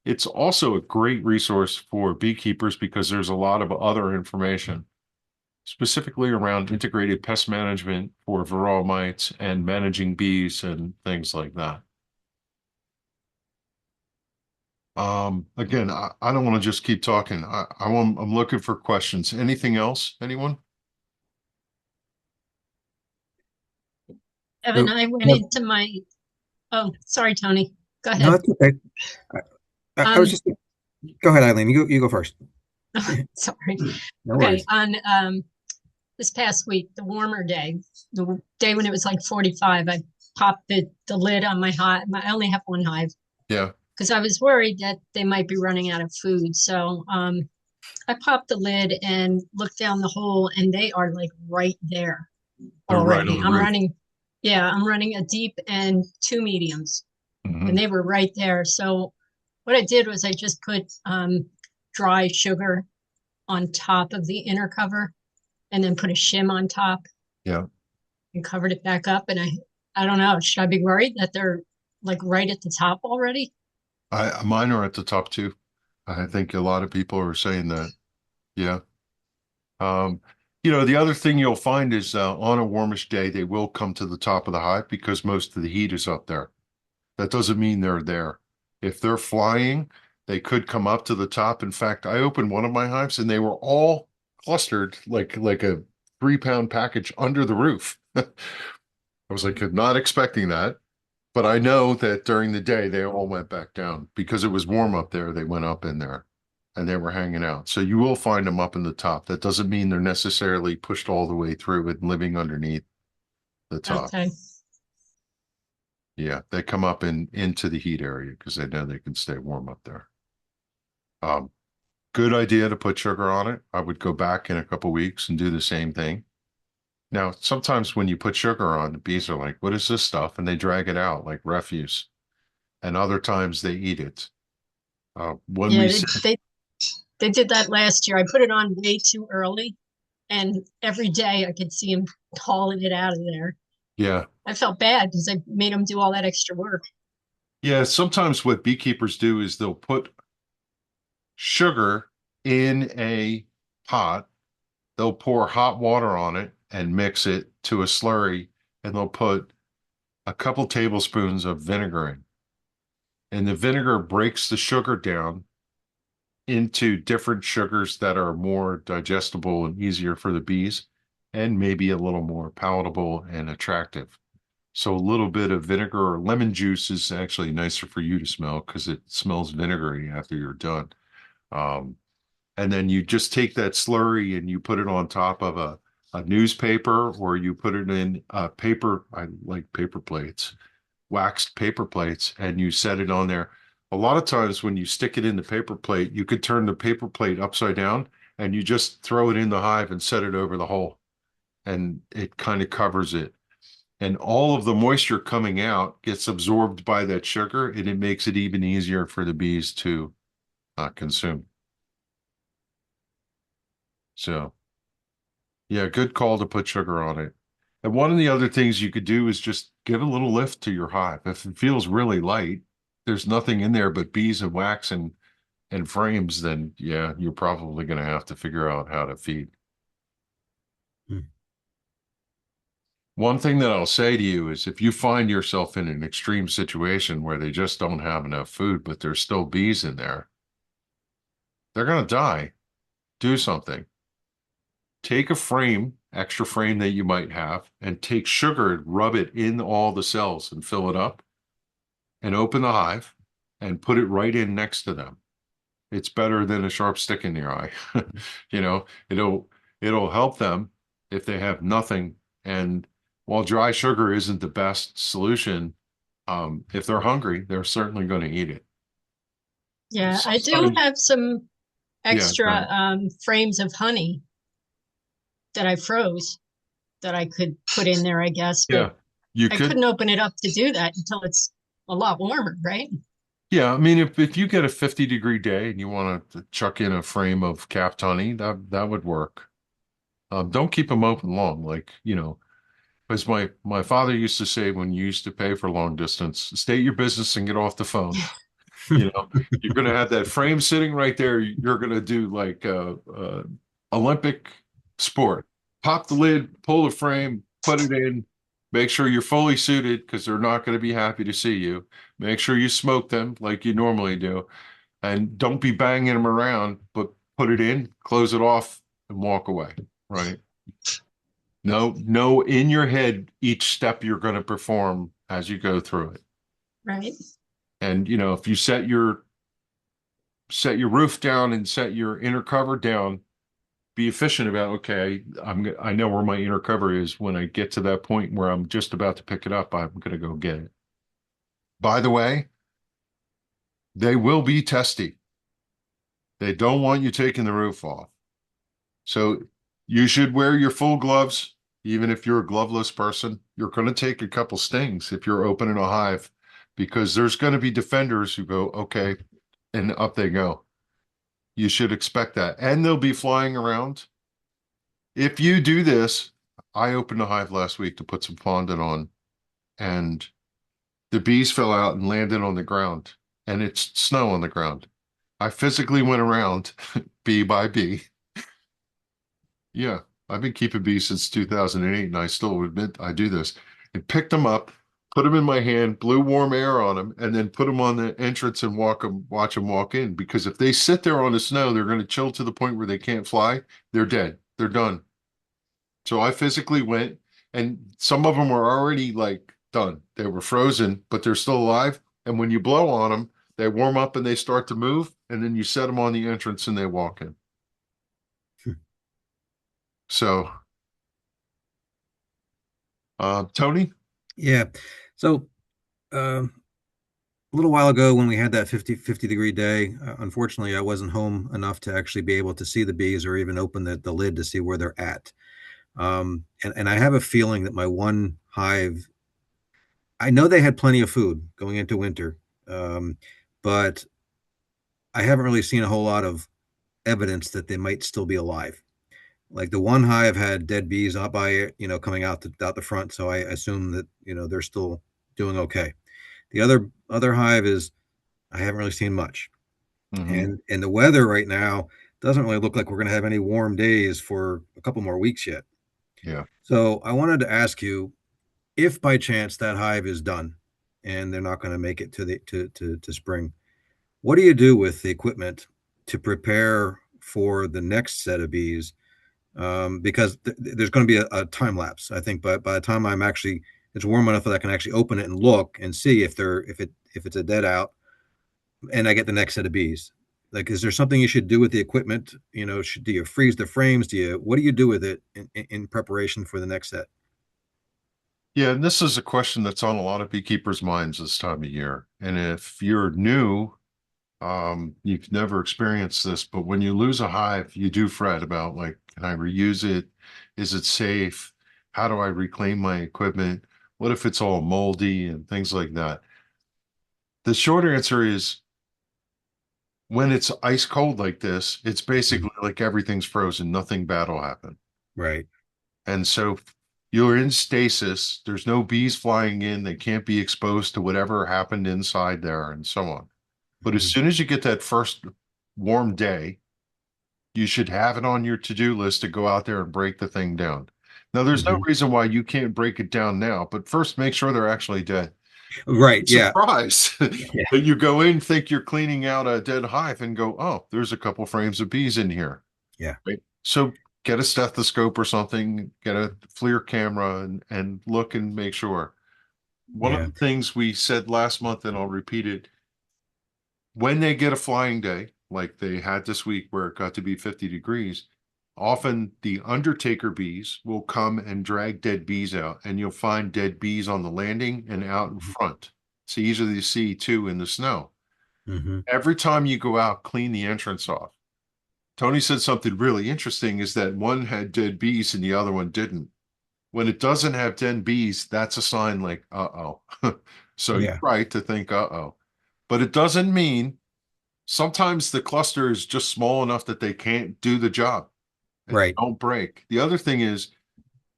It's also a great resource for beekeepers because there's a lot of other information, specifically around integrated pest management for varroa mites and managing bees and things like that. Again, I don't want to just keep talking. I'm looking for questions. Anything else? Anyone? Evan, So, I went no, into my, oh, sorry, Tony. Go no, ahead. that's okay. I was just, go ahead, Eileen. You go first. Sorry. No Okay, worries. on this past week, the warmer day, the day when it was like 45, I popped the lid on my hive. I only have one hive Yeah. because I was worried that they might be running out of food. So I popped the lid and looked down the hole, and they are like right there They're right already. on the roof. I'm running a deep and 2 mediums, Mhm. and they were right there. So what I did was I just put dry sugar on top of the inner cover and then put a shim on top Yeah. and covered it back up. And I don't know, should I be worried that they're like right at the top already? Mine are at the top too. I think a lot of people are saying that. Yeah. Um, the other thing you'll find is on a warmish day, they will come to the top of the hive because most of the heat is up there. That doesn't mean they're there. If they're flying, they could come up to the top. In fact, I opened one of my hives and they were all clustered like a 3-pound package under the roof. I was like, not expecting that. But I know that during the day they all went back down because it was warm up there. They went up in there and they were hanging out. So you will find them up in the top. That doesn't mean they're necessarily pushed all the way through and living underneath the top. Okay. Yeah, they come up into the heat area because they know they can stay warm up there. Good idea to put sugar on it. I would go back in a couple weeks and do the same thing. Now, sometimes when you put sugar on, the bees are like, what is this stuff? And they drag it out like refuse. And other times they eat it. When Yeah, we they did that last year. I put it on way too early, and every day I could see him hauling it out of there. Yeah. I felt bad because I made him do all that extra work. Yeah, sometimes what beekeepers do is they'll put sugar in a pot. They'll pour hot water on it and mix it to a slurry, and they'll put a couple tablespoons of vinegar in. And the vinegar breaks the sugar down into different sugars that are more digestible and easier for the bees, and maybe a little more palatable and attractive. So a little bit of vinegar or lemon juice is actually nicer for you to smell because it smells vinegary after you're done. And then you just take that slurry and you put it on top of a newspaper, or you put it in a paper. I like paper plates, waxed paper plates, and you set it on there. A lot of times when you stick it in the paper plate, you could turn the paper plate upside down and you just throw it in the hive and set it over the hole, and it kind of covers it. And all of the moisture coming out gets absorbed by that sugar, and it makes it even easier for the bees to consume. So, yeah, good call to put sugar on it. And one of the other things you could do is just give a little lift to your hive. If it feels really light, there's nothing in there but bees and wax and frames, then yeah, you're probably going to have to figure out how to feed. Hmm. One thing that I'll say to you is if you find yourself in an extreme situation where they just don't have enough food, but there's still bees in there, they're going to die. Do something. Take a frame, extra frame that you might have, and take sugar, rub it in all the cells and fill it up, and open the hive and put it right in next to them. It's better than a sharp stick in your eye. You know, it'll help them if they have nothing. And while dry sugar isn't the best solution, if they're hungry, they're certainly going to eat it. Yeah, I do Somebody- have some yeah, go extra ahead. frames of honey that I froze that I could put in there, I guess, Yeah, but you I could. couldn't open it up to do that until it's a lot warmer, right? Yeah, I mean, if you get a 50-degree day and you want to chuck in a frame of capped honey, that would work. Don't keep them open long, like, as my father used to say when you used to pay for long distance, state your business and get off the phone. You're going to have that frame sitting right there. You're going to do like Olympic sport. Pop the lid, pull the frame, put it in. Make sure you're fully suited because they're not going to be happy to see you. Make sure you smoke them like you normally do, and don't be banging them around. But put it in, close it off, and walk away. Right? No, know in your head each step you're going to perform as you go through it. Right. And if you set your roof down and set your inner cover down, be efficient about, okay, I know where my inner cover is. When I get to that point where I'm just about to pick it up, I'm going to go get it. By the way, they will be testy. They don't want you taking the roof off. So you should wear your full gloves, even if you're a gloveless person. You're going to take a couple stings if you're opening a hive, because there's going to be defenders who go, okay, and up they go. You should expect that. And they'll be flying around. If you do this, I opened a hive last week to put some fondant on, and the bees fell out and landed on the ground, and it's snow on the ground. I physically went around bee by bee. Yeah, I've been keeping bees since 2008, and I still admit I do this. And picked them up, put them in my hand, blew warm air on them, and then put them on the entrance and watch them walk in. Because if they sit there on the snow, they're going to chill to the point where they can't fly. They're dead. They're done. So I physically went, and some of them were already like done. They were frozen, but they're still alive. And when you blow on them, they warm up and they start to move, and then you set them on the entrance and they walk in. So, Tony? Yeah. So, a little while ago when we had that 50-degree day, unfortunately, I wasn't home enough to actually be able to see the bees or even open the lid to see where they're at. And I have a feeling that my one hive, I know they had plenty of food going into winter, but I haven't really seen a whole lot of evidence that they might still be alive. Like the one hive had dead bees out by it, coming out the front, so I assume that they're still doing okay. The other hive is I haven't really seen much, Mhm. and the weather right now doesn't really look like we're going to have any warm days for a couple more weeks yet. Yeah. So I wanted to ask you if by chance that hive is done and they're not going to make it to spring, what do you do with the equipment to prepare for the next set of bees? Because there's going to be a time lapse. I think by the time it's warm enough that I can actually open it and look and see if it's a dead out, and I get the next set of bees. Like, is there something you should do with the equipment? Do you freeze the frames? What do you do with it in preparation for the next set? Yeah, and this is a question that's on a lot of beekeepers' minds this time of year. And if you're new, you've never experienced this, but when you lose a hive, you do fret about, like, can I reuse it? Is it safe? How do I reclaim my equipment? What if it's all moldy and things like that? The short answer is when it's ice cold like this, it's basically like everything's frozen, nothing bad will happen. Right. And so You're in stasis. There's no bees flying in. They can't be exposed to whatever happened inside there and so on. But as Mhm. soon as you get that first warm day, you should have it on your to-do list to go out there and break the thing down. Now, there's no Mhm. reason why you can't break it down now, but first make sure they're actually dead. Right. Yeah. Surprise Yeah. that you go in, think you're cleaning out a dead hive, and go, oh, there's a couple frames of bees in here. Yeah. Right. So get a stethoscope or something, get a FLIR camera and look and make sure. One of Yeah. the things we said last month, and I'll repeat it, when they get a flying day, like they had this week where it got to be 50 degrees, often the undertaker bees will come and drag dead bees out, and you'll find dead bees on the landing and out in front. It's easy to see too in the snow. Hmm. Every time you go out, clean the entrance off. Tony said something really interesting is that one had dead bees and the other one didn't. When it doesn't have dead bees, that's a sign like, uh-oh. So you're Yeah. right to think, uh-oh. But it doesn't mean sometimes the cluster is just small enough that they can't do the job and Right. don't break. The other thing is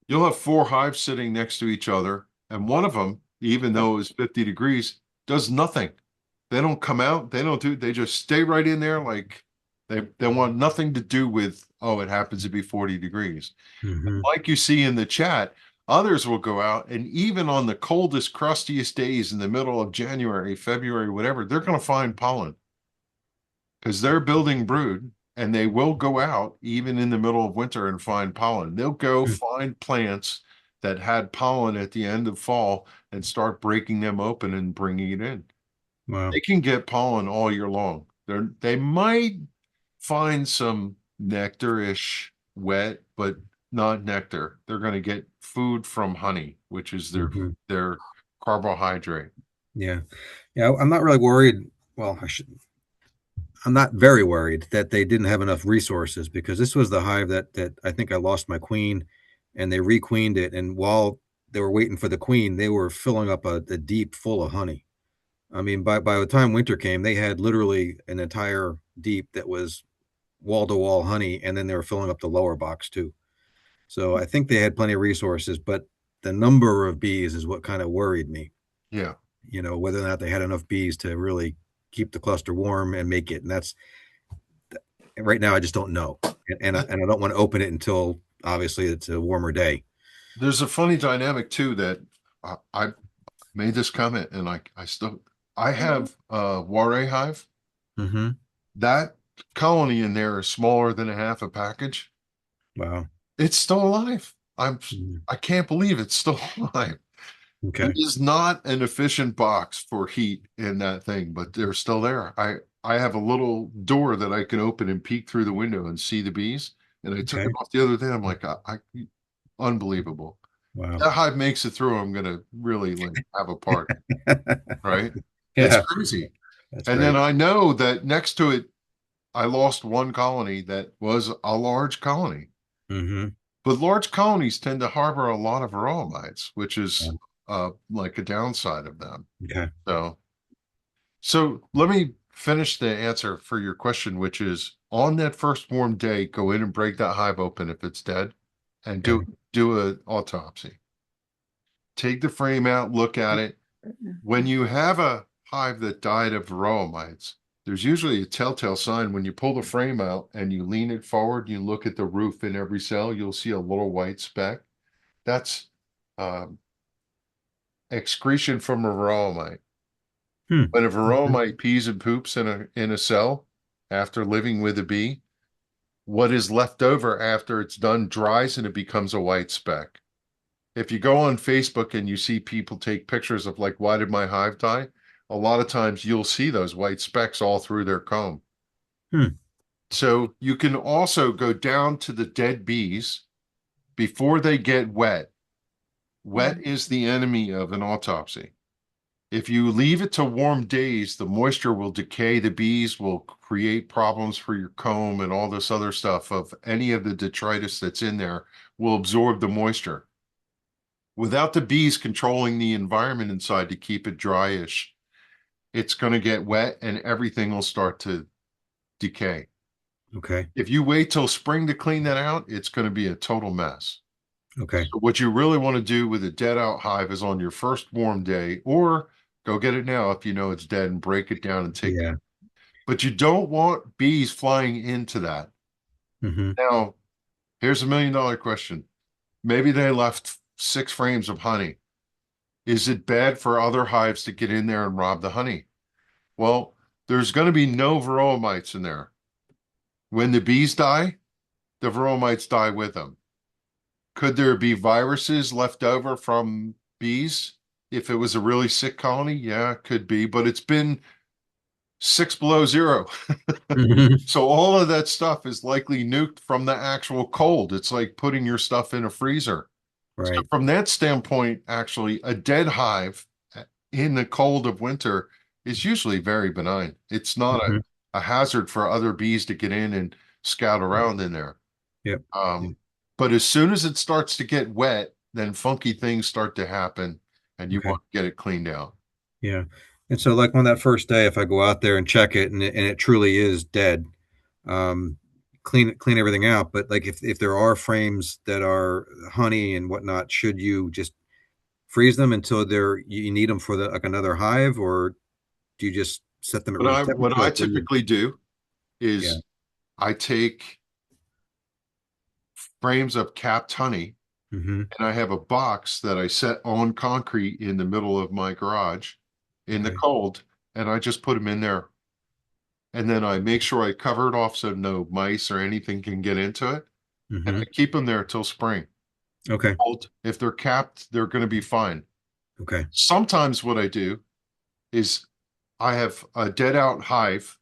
you'll have 4 hives sitting next to each other, and one of them, even though it's 50 degrees, does nothing. They don't come out, they just stay right in there like they want nothing to do with, oh, it happens to be 40 degrees. Hmm. Like you see in the chat, others will go out and even on the coldest, crustiest days in the middle of January, February, whatever, they're going to find pollen because they're building brood and they will go out even in the middle of winter and find pollen. They'll go find plants that had pollen at the end of fall and start breaking them open and bringing it in. Wow. They can get pollen all year long. They might find some nectar-ish wet, but not nectar. They're going to get food from honey, which is Mhm. their carbohydrate. Yeah. Yeah. I'm not really worried. Well, I'm not very worried that they didn't have enough resources because this was the hive that I think I lost my queen and they requeened it. And while they were waiting for the queen, they were filling up a deep full of honey. I mean, by the time winter came, they had literally an entire deep that was wall to wall honey, and then they were filling up the lower box too. So I think they had plenty of resources, but the number of bees is what kind of worried me. Yeah. Whether or not they had enough bees to really keep the cluster warm and make it. And that's right now, I just don't know. And I don't want to open it until obviously it's a warmer day. There's a funny dynamic too that I made this comment and I have a Warre hive. Mm-hmm. That colony in there is smaller than a half a package. Wow. It's still alive. Mhm. I can't believe it's still alive. Okay. It is not an efficient box for heat in that thing, but they're still there. I have a little door that I can open and peek through the window and see the bees. And I took Okay. it off the other day. I'm like, unbelievable. Wow. That hive makes it through. I'm gonna really like have a party, right? It's Yeah. crazy. That's And great. then I know that next to it, I lost one colony that was a large colony. Mm-hmm. But large colonies tend to harbor a lot of varroa mites, which Yeah. is like a downside of them. Okay. So let me finish the answer for your question, which is on that first warm day, go in and break that hive open if it's dead, and Okay. do an autopsy. Take the frame out, look at it. When you have a hive that died of varroa mites, there's usually a telltale sign when you pull the frame out and you lean it forward, you look at the roof in every cell, you'll see a little white speck. That's um, excretion from a varroa mite. Hmm. When a varroa mite pees and poops in a cell after living with a bee, what is left over after it's done dries and it becomes a white speck. If you go on Facebook and you see people take pictures of like, why did my hive die? A lot of times you'll see those white specks all through their comb. Hmm. So you can also go down to the dead bees before they get wet. Wet is the enemy of an autopsy. If you leave it to warm days, the moisture will decay. The bees will create problems for your comb and all this other stuff of any of the detritus that's in there will absorb the moisture. Without the bees controlling the environment inside to keep it dryish, it's going to get wet and everything will start to decay. Okay. If you wait till spring to clean that out, it's going to be a total mess. Okay. So what you really want to do with a dead out hive is on your first warm day, or go get it now if you know it's dead and break it down and take it. Yeah. But you don't want bees flying into that. Hmm. Now, here's $1 million question. Maybe they left 6 frames of honey. Is it bad for other hives to get in there and rob the honey? Well, there's going to be no varroa mites in there. When the bees die, the varroa mites die with them. Could there be viruses left over from bees if it was a really sick colony? Yeah, it could be, but it's been 6 below 0. Hmm. So all of that stuff is likely nuked from the actual cold. It's like putting your stuff in a freezer. So Right. from that standpoint, actually, a dead hive in the cold of winter is usually very benign. It's not Hmm. a hazard for other bees to get in and scout around in there. Yep. Um, but as soon as it starts to get wet, then funky things start to happen and you Okay. want to get it cleaned out. Yeah. And so like on that first day, if I go out there and check it and it truly is dead, um, clean everything out. But like if there are frames that are honey and whatnot, should you just freeze them until you need them for the like another hive, or do you just set them at room What temperature? I Like what do you? typically do Yeah. is I take frames of capped honey Hmm. and I have a box that I set on concrete in the middle of my garage in the Okay. cold, and I just put them in there. And then I make sure I cover it off so no mice or anything can get into it. And Hmm. I keep them there till spring. Okay. Cold. If they're capped, they're going to be fine. Okay. Sometimes what I do is I have a dead out hive.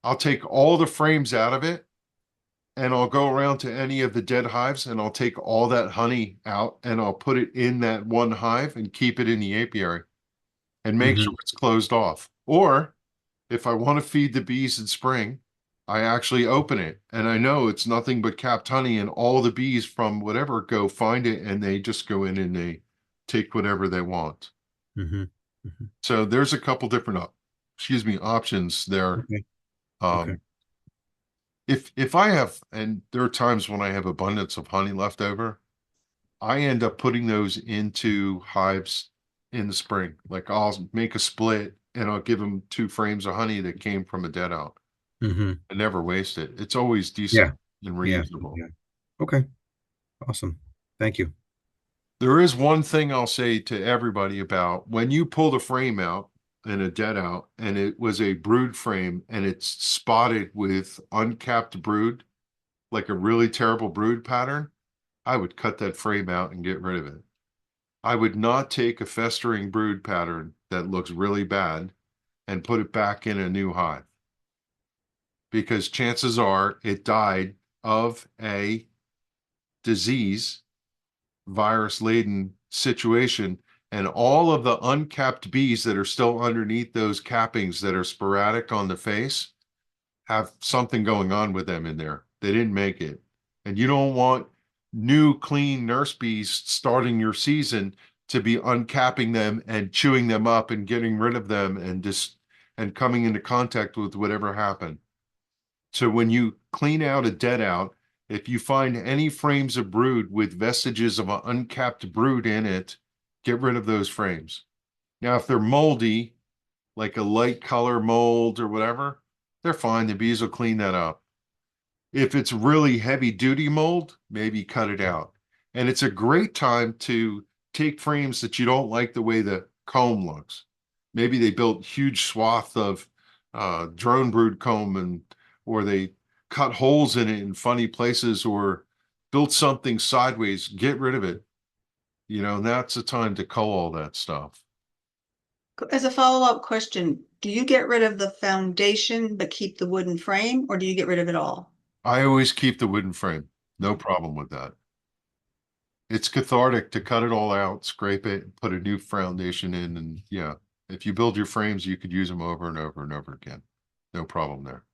I'll take all the frames out of it and I'll go around to any of the dead hives and I'll take all that honey out and I'll put it in that one hive and keep it in the apiary and make Hmm. sure it's closed off. Or if I want to feed the bees in spring, I actually open it and I know it's nothing but capped honey and all the bees from whatever go find it and they just go in and they take whatever they want. Hmm. Hmm. So there's a couple different options there. Okay. Okay. Um, if I have, and there are times when I have abundance of honey left over, I end up putting those into hives in the spring. Like I'll make a split and I'll give them 2 frames of honey that came from a dead out. Hmm. I never waste it. It's always decent Yeah. and Yeah. reusable. Yeah. Okay. Awesome. Thank you. There is one thing I'll say to everybody about when you pull the frame out in a dead out and it was a brood frame and it's spotted with uncapped brood, like a really terrible brood pattern, I would cut that frame out and get rid of it. I would not take a festering brood pattern that looks really bad and put it back in a new hive because chances are it died of a disease, virus laden situation. And all of the uncapped bees that are still underneath those cappings that are sporadic on the face have something going on with them in there. They didn't make it. And you don't want new, clean nurse bees starting your season to be uncapping them and chewing them up and getting rid of them and just and coming into contact with whatever happened. So when you clean out a dead out, if you find any frames of brood with vestiges of an uncapped brood in it, get rid of those frames. Now, if they're moldy, like a light color mold or whatever, they're fine. The bees will clean that up. If it's really heavy duty mold, maybe cut it out. And it's a great time to take frames that you don't like the way the comb looks. Maybe they built huge swath of drone brood comb and or they cut holes in it in funny places or built something sideways. Get rid of it. You know, and that's the time to cull all that stuff. As a follow-up question, do you get rid of the foundation but keep the wooden frame, or do you get rid of it all? I always keep the wooden frame. No problem with that. It's cathartic to cut it all out, scrape it, put a new foundation in, and yeah, if you build your frames, you could use them over and over and over again. No problem there.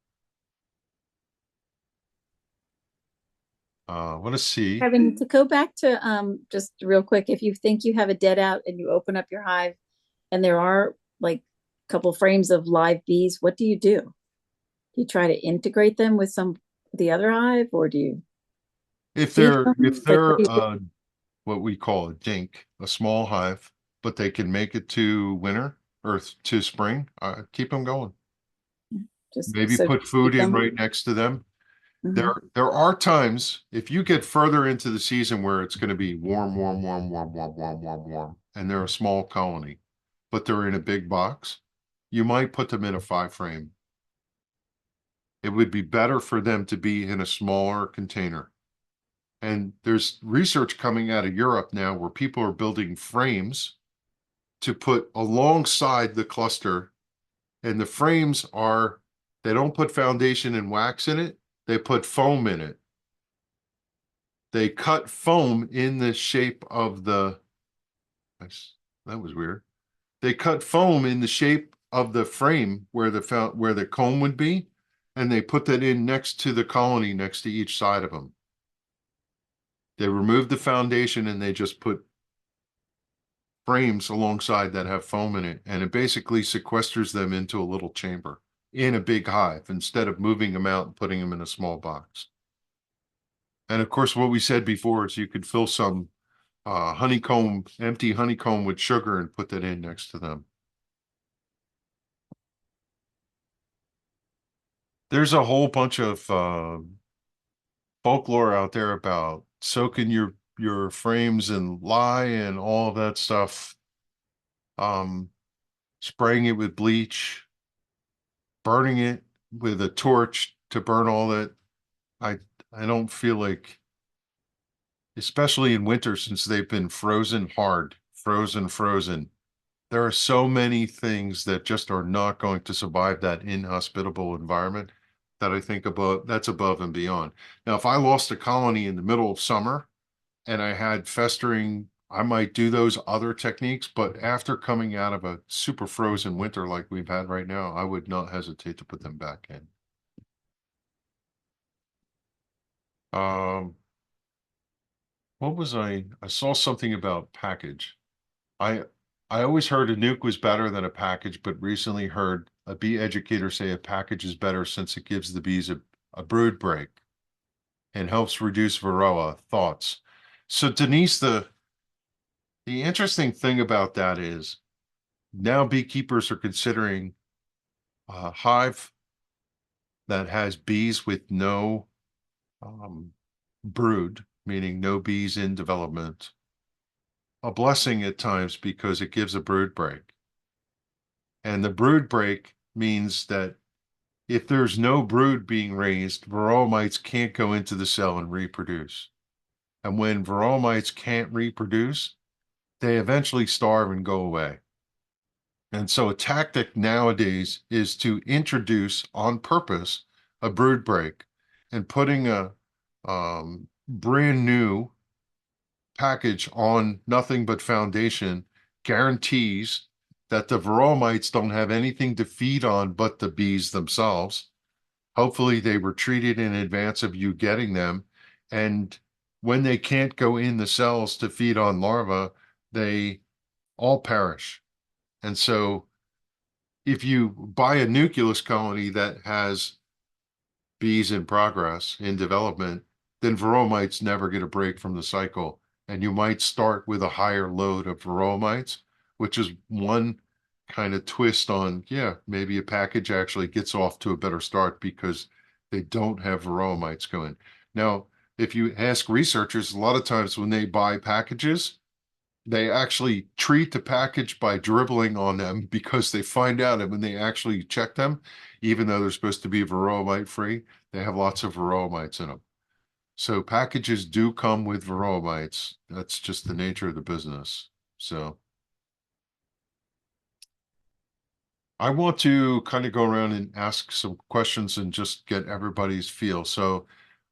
Want to see. Kevin, to go back to just real quick, if you think you have a dead out and you open up your hive and there are like a couple frames of live bees, what do you do? Do you try to integrate them with the other hive, or do you If feed they're them? if Like, what they're do you do? what we call a dink, a small hive, but they can make it to winter or to spring, keep them going. Just Maybe so put just food keep in them. right next to them. Mhm. There are times if you get further into the season where it's going to be warm, warm, warm, warm, warm, warm, warm, warm, and they're a small colony, but they're in a big box, you might put them in a 5 frame. It would be better for them to be in a smaller container. And there's research coming out of Europe now where people are building frames to put alongside the cluster. And the frames are, they don't put foundation and wax in it, they put foam in it. They cut foam in the shape of the, that was weird. They cut foam in the shape of the frame where the comb would be, and they put that in next to the colony next to each side of them. They removed the foundation and they just put frames alongside that have foam in it, and it basically sequesters them into a little chamber in a big hive instead of moving them out and putting them in a small box. And of course, what we said before is you could fill some honeycomb, empty honeycomb with sugar and put that in next to them. There's a whole bunch of folklore out there about soaking your frames in lye and all of that stuff, spraying it with bleach, burning it with a torch to burn all that. I I don't feel like, especially in winter, since they've been frozen hard, frozen. There are so many things that just are not going to survive that inhospitable environment that I think that's above and beyond. Now, if I lost a colony in the middle of summer and I had festering, I might do those other techniques, but after coming out of a super frozen winter like we've had right now, I would not hesitate to put them back in. Um, what was I saw something about package. I I always heard a nuke was better than a package, but recently heard a bee educator say a package is better since it gives the bees a brood break and helps reduce varroa. Thoughts? So Denise, the interesting thing about that is now beekeepers are considering a hive that has bees with no brood, meaning no bees in development, a blessing at times because it gives a brood break. And the brood break means that if there's no brood being raised, varroa mites can't go into the cell and reproduce. And when varroa mites can't reproduce, they eventually starve and go away. And so a tactic nowadays is to introduce on purpose a brood break, and putting a brand new package on nothing but foundation guarantees that the varroa mites don't have anything to feed on but the bees themselves. Hopefully they were treated in advance of you getting them. And when they can't go in the cells to feed on larvae, they all perish. And so if you buy a nucleus colony that has bees in progress, in development, then varroa mites never get a break from the cycle. And you might start with a higher load of varroa mites, which is one kind of twist on, yeah, maybe a package actually gets off to a better start because they don't have varroa mites going. Now, if you ask researchers, a lot of times when they buy packages, they actually treat the package by dribbling on them because they find out that when they actually check them, even though they're supposed to be varroa mite free, they have lots of varroa mites in them. So packages do come with varroa mites. That's just the nature of the business. So I want to kind of go around and ask some questions and just get everybody's feel. So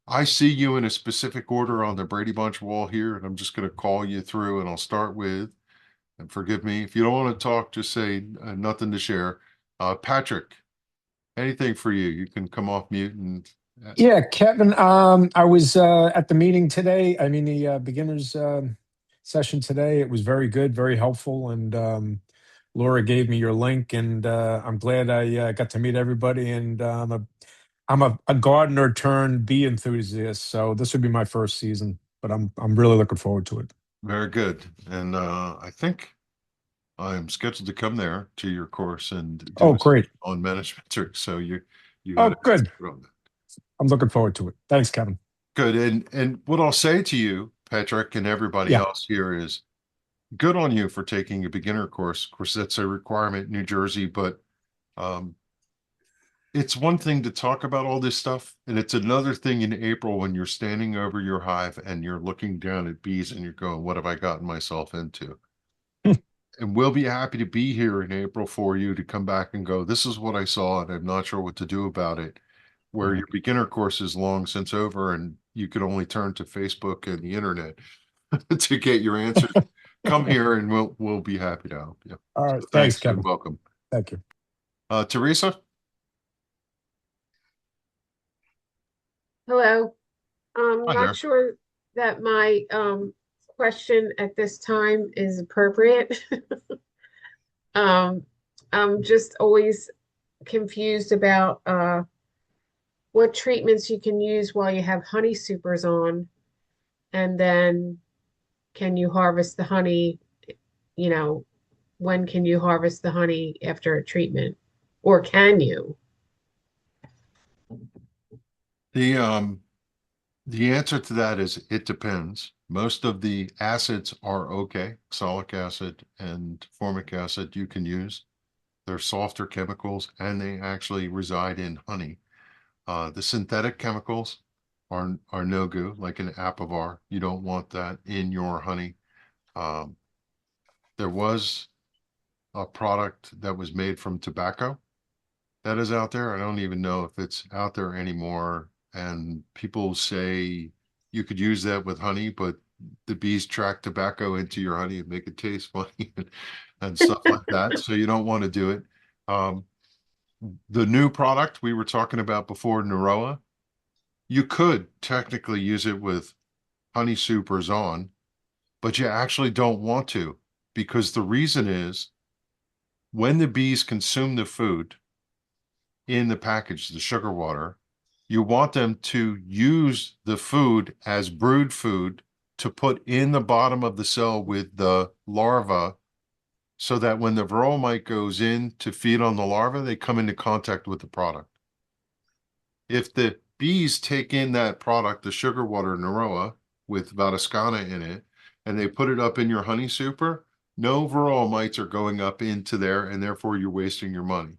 I see you in a specific order on the Brady Bunch wall here, and I'm just going to call you through, and I'll start with, and forgive me, if you don't want to talk, just say nothing to share. Patrick, anything for you? You can come off mute and Yeah, Kevin, I was at the meeting today. I mean, the beginners session today. It was very good, very helpful. And Laura gave me your link, and I'm glad I got to meet everybody. And I'm a gardener turned bee enthusiast, so this would be my first season, but I'm really looking forward to it. Very good. And I think I'm scheduled to come there to your course and do Oh, a great. on management. So you got Oh, it good. on that. I'm looking forward to it. Thanks, Kevin. Good. And what I'll say to you, Patrick, and everybody Yeah. else here is good on you for taking a beginner course. Of course, that's a requirement in New Jersey, but um, it's one thing to talk about all this stuff, and it's another thing in April when you're standing over your hive and you're looking down at bees and you're going, what have I gotten myself into? And we'll be happy to be here in April for you to come back and go, this is what I saw, and I'm not sure what to do about it. Where your beginner course is long since over and you could only turn to Facebook and the internet to get your answers. Come here and we'll be happy to help you. All right. So Thanks, thanks and Kevin. welcome. Thank you. Teresa? Hello. Hi there. Not sure that my question at this time is appropriate. Um, I'm just always confused about what treatments you can use while you have honey supers on, and then can you harvest the honey, you know, when can you harvest the honey after a treatment? Or can you? The answer to that is it depends. Most of the acids are okay. Oxalic acid and formic acid you can use. They're softer chemicals and they actually reside in honey. The synthetic chemicals are no go, like an Apivar. You don't want that in your honey. Um, there was a product that was made from tobacco that is out there. I don't even know if it's out there anymore. And people say you could use that with honey, but the bees track tobacco into your honey and make it taste funny and stuff like that. So you don't want to do it. Um, the new product we were talking about before, Naroa, you could technically use it with honey supers on, but you actually don't want to because the reason is when the bees consume the food in the package, the sugar water, you want them to use the food as brood food to put in the bottom of the cell with the larva so that when the varroa mite goes in to feed on the larva, they come into contact with the product. If the bees take in that product, the sugar water Naroa with Vadascana in it, and they put it up in your honey super, no varroa mites are going up into there, and therefore you're wasting your money.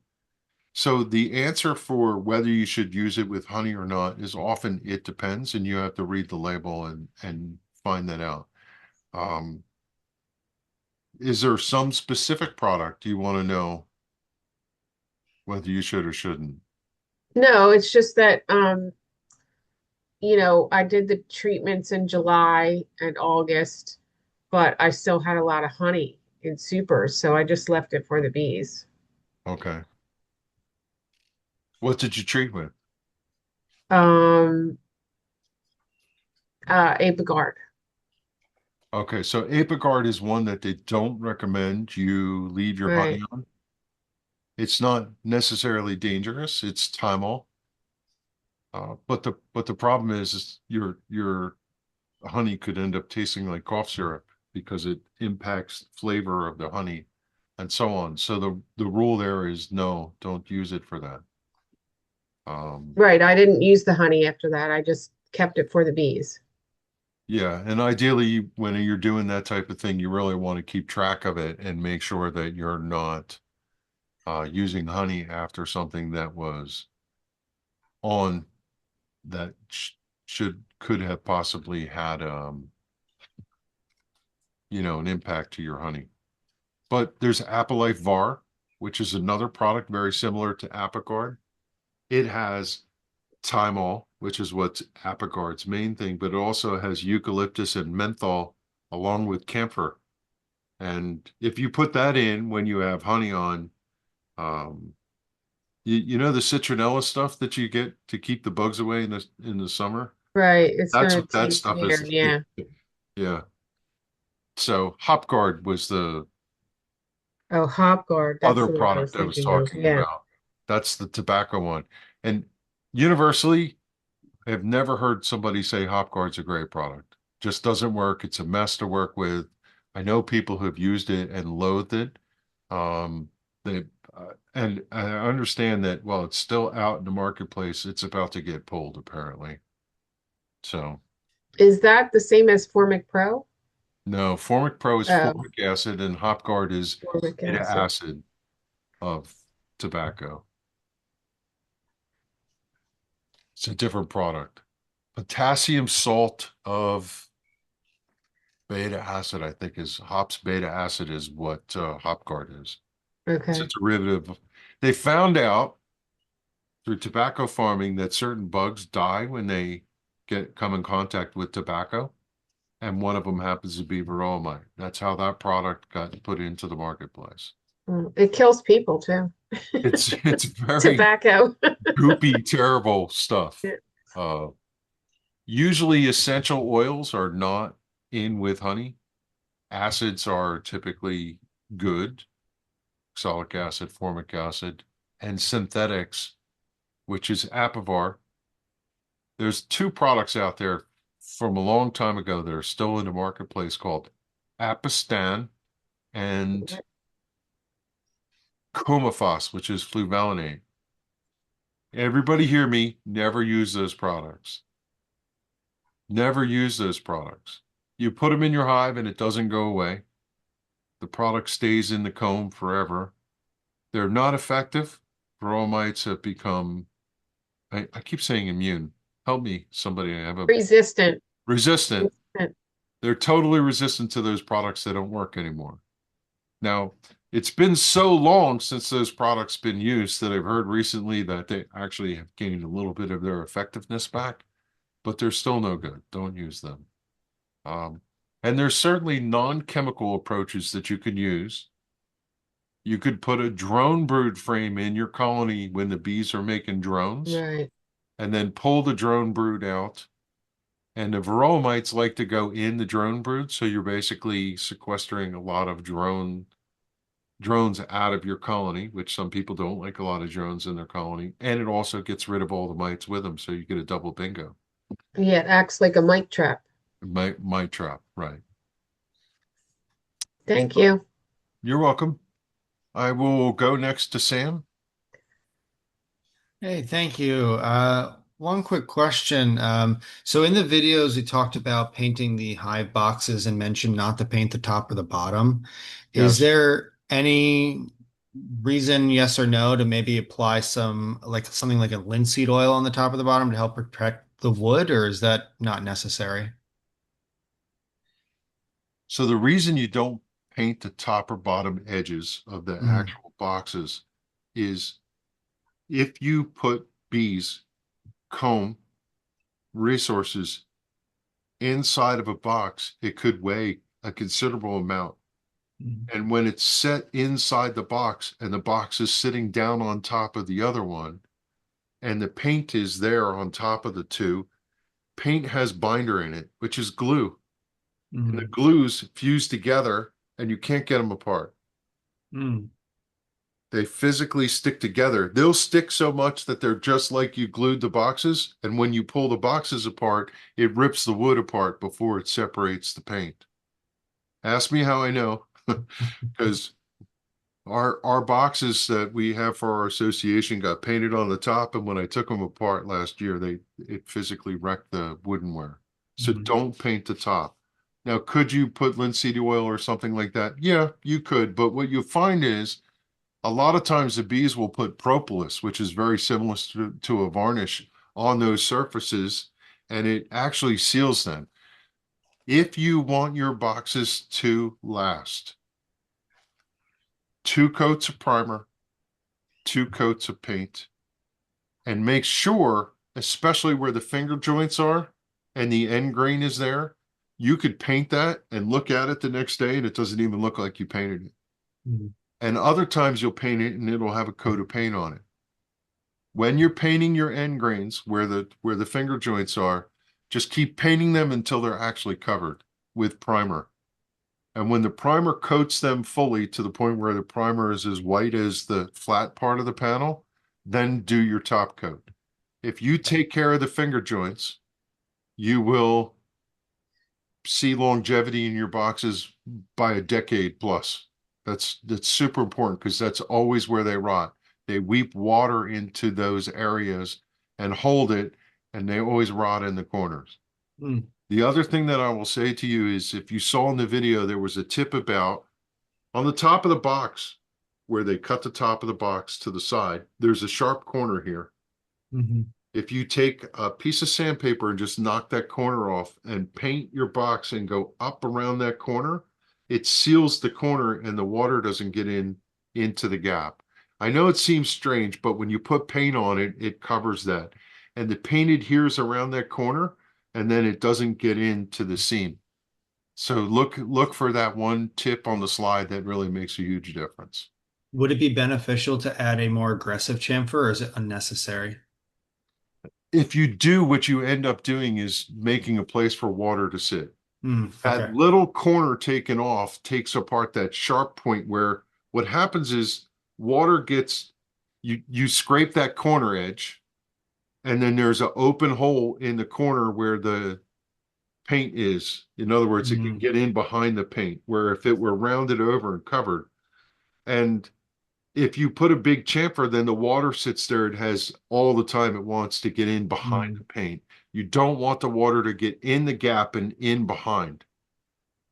So the answer for whether you should use it with honey or not is often it depends, and you have to read the label and find that out. Is there some specific product you want to know whether you should or shouldn't? No, it's just that I did the treatments in July and August, but I still had a lot of honey in supers, so I just left it for the bees. Okay. What did you treat with? Um, Apigard. Okay, so Apigard is one that they don't recommend you leave your honey Right. on. It's not necessarily dangerous. It's Thymol. But the problem is your honey could end up tasting like cough syrup because it impacts flavor of the honey and so on. So the rule there is no, don't use it for that. Right. I didn't use the honey after that. I just kept it for the bees. Yeah, and ideally, when you're doing that type of thing, you really want to keep track of it and make sure that you're not using honey after something that was on that could have possibly had an impact to your honey. But there's Apolife Var, which is another product very similar to Apigard. It has Thymol, which is what's Apigard's main thing, but it also has eucalyptus and menthol along with camphor. And if you put that in when you have honey on, um, you know the citronella stuff that you get to keep the bugs away in the summer? Right. It's That's gonna what that taste stuff is. weird. Yeah. Yeah. So Hopguard was the Oh, Hopguard. That's other the one I was product I was thinking of. talking Yeah. about. That's the tobacco one. And universally, I've never heard somebody say Hopguard's a great product. Just doesn't work. It's a mess to work with. I know people who have used it and loathed it. They and I understand that while it's still out in the marketplace, it's about to get pulled apparently. So Is that the same as Formic Pro? no, Formic Pro is Oh, formic acid and Hopguard is formic beta acid. acid of tobacco. It's a different product. Potassium salt of beta acid, I think, is hops beta acid is what Hopguard is. It's Okay. a derivative. They found out through tobacco farming that certain bugs die when they come in contact with tobacco, and one of them happens to be varroa mite. That's how that product got put into the marketplace. It kills people too. It's very Tobacco. goopy, terrible stuff. Yeah. Usually essential oils are not in with honey. Acids are typically good, oxalic acid, formic acid, and synthetics, which is Apivar. There's two products out there from a long time ago that are still in the marketplace called Apistan and Comifos, which is fluvalinate. Everybody hear me, never use those products. Never use those products. You put them in your hive and it doesn't go away. The product stays in the comb forever. They're not effective. Varroa mites have become, I keep saying immune. Help me, somebody. I have a Resistant. resistant. Resistant. They're totally resistant to those products that don't work anymore. Now, it's been so long since those products been used that I've heard recently that they actually have gained a little bit of their effectiveness back, but they're still no good. Don't use them. And there's certainly non-chemical approaches that you can use. You could put a drone brood frame in your colony when the bees are making drones, Right. and then pull the drone brood out. And the varroa mites like to go in the drone brood, so you're basically sequestering a lot of drones out of your colony, which some people don't like a lot of drones in their colony. And it also gets rid of all the mites with them, so you get a double bingo. Yeah, it acts like a mite trap. Mite trap, right. Thank you. You're welcome. I will go next to Sam. Hey, thank you. One quick question. So in the videos, we talked about painting the hive boxes and mentioned not to paint the top or the bottom. Yes. Is there any reason, yes or no, to maybe apply something like a linseed oil on the top or the bottom to help protect the wood, or is that not necessary? So the reason you don't paint the top or bottom edges of the actual boxes is if you put bees, comb, resources inside of a box, it could weigh a considerable amount. And when it's set inside the box and the box is sitting down on top of the other one, and the paint is there on top of the two, paint has binder in it, which is glue. And the glues fuse together and you can't get them apart. They physically stick together. They'll stick so much that they're just like you glued the boxes. And when you pull the boxes apart, it rips the wood apart before it separates the paint. Ask me how I know, because our boxes that we have for our association got painted on the top, and when I took them apart last year, it physically wrecked the woodenware. So don't paint the top. Now, could you put linseed oil or something like that? Yeah, you could, but what you find is a lot of times the bees will put propolis, which is very similar to a varnish, on those surfaces, and it actually seals them. If you want your boxes to last, 2 coats of primer, 2 coats of paint, and make sure, especially where the finger joints are and the end grain is there, you could paint that and look at it the next day and it doesn't even look like you painted it. And other times you'll paint it and it'll have a coat of paint on it. When you're painting your end grains where the finger joints are, just keep painting them until they're actually covered with primer. And when the primer coats them fully to the point where the primer is as white as the flat part of the panel, then do your top coat. If you take care of the finger joints, you will see longevity in your boxes by a decade plus. That's super important because that's always where they rot. They weep water into those areas and hold it, and they always rot in the corners. Mm. The other thing that I will say to you is if you saw in the video, there was a tip about on the top of the box where they cut the top of the box to the side, there's a sharp corner here. Mhm. If you take a piece of sandpaper and just knock that corner off and paint your box and go up around that corner, it seals the corner and the water doesn't get into the gap. I know it seems strange, but when you put paint on it, it covers that. And the paint adheres around that corner and then it doesn't get into the seam. So look for that one tip on the slide that really makes a huge difference. Would it be beneficial to add a more aggressive chamfer, or is it unnecessary? If you do, what you end up doing is making a place for water to sit. Okay. That little corner taken off takes apart that sharp point where what happens is water gets, you scrape that corner edge, and then there's an open hole in the corner where the paint is. In other words, it can get in behind the paint, where if it were rounded over and covered, and if you put a big chamfer, then the water sits there. It has all the time it wants to get in behind the paint. You don't want the water to get in the gap and in behind.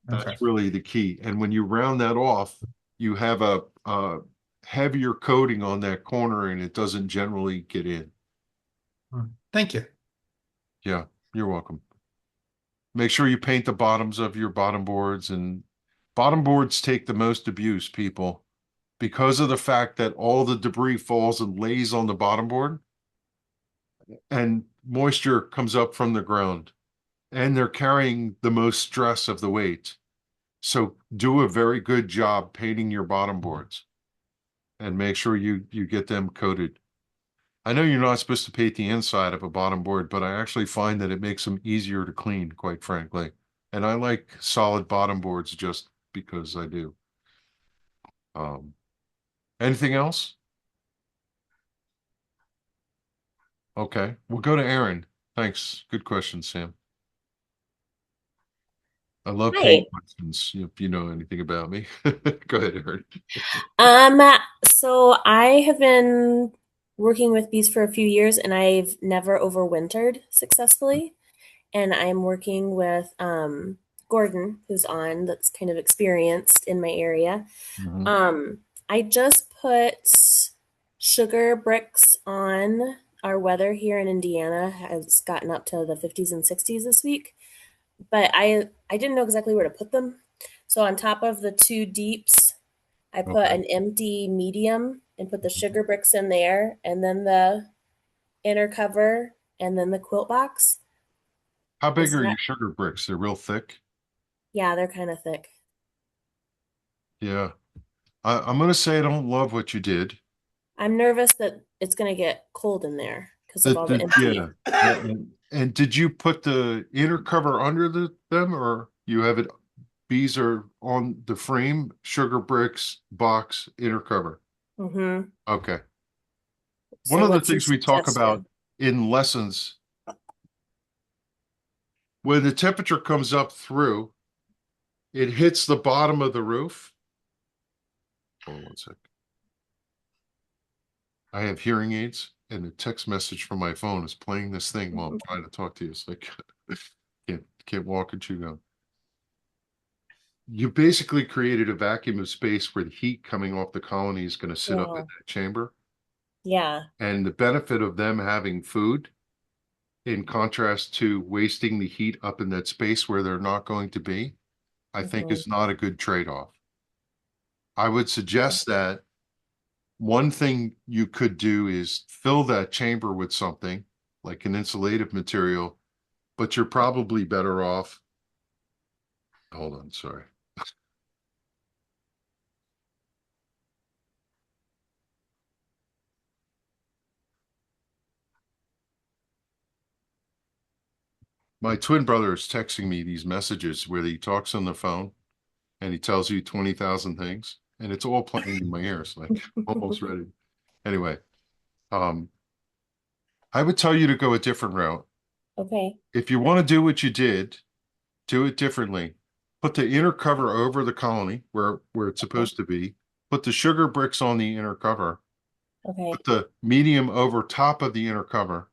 That's Okay. really the key. And when you round that off, you have a heavier coating on that corner and it doesn't generally get in. Thank you. Yeah, you're welcome. Make sure you paint the bottoms of your bottom boards, and bottom boards take the most abuse, people, because of the fact that all the debris falls and lays on the bottom board and moisture comes up from the ground and they're carrying the most stress of the weight. So do a very good job painting your bottom boards and make sure you get them coated. I know you're not supposed to paint the inside of a bottom board, but I actually find that it makes them easier to clean, quite frankly. And I like solid bottom boards just because I do. Anything else? Okay, we'll go to Aaron. Thanks. Good question, Sam. I love Hi. paint questions if you know anything about me. Go ahead, Aaron. So I have been working with bees for a few years and I've never overwintered successfully. And I'm working with Gordon, who's on, that's kind of experienced in my area. I just put sugar bricks on. Our weather here in Indiana has gotten up to the 50s and 60s this week, but I didn't know exactly where to put them. So on top of the two deeps, I put Okay. an empty medium and put the sugar bricks in there, and then the inner cover, and then the quilt box. How big Is are that- your sugar bricks? They're real thick. Yeah, they're kind of thick. Yeah. I'm going to say I don't love what you did. I'm nervous that it's going to get cold in there because of all the empty. Yeah. And did you put the inner cover under them, or you have it? Bees are on the frame, sugar bricks, box, inner cover. Mm-hmm. Okay. So One of the what's your things we talk about suggestion? in lessons, when the temperature comes up through, it hits the bottom of the roof. Hold on one sec. I have hearing aids, and a text message from my phone is playing this thing while I'm trying to talk to you. It's like can't walk and chew gum. You basically created a vacuum of space where the heat coming off the colony is going to sit up in Yeah. that chamber. Yeah. And the benefit of them having food, in contrast to wasting the heat up in that space where they're not going to be, I think Mhm. is not a good trade-off. I would suggest that one thing you could do is fill that chamber with something like an insulative material, but you're probably better off. Hold on, sorry. My twin brother is texting me these messages where he talks on the phone and he tells you 20,000 things, and it's all playing in my ears, like almost ready. Anyway, I would tell you to go a different route. Okay. If you want to do what you did, do it differently. Put the inner cover over the colony where it's supposed to be. Put the sugar bricks on the inner cover. Okay. Put the medium over top of the inner cover.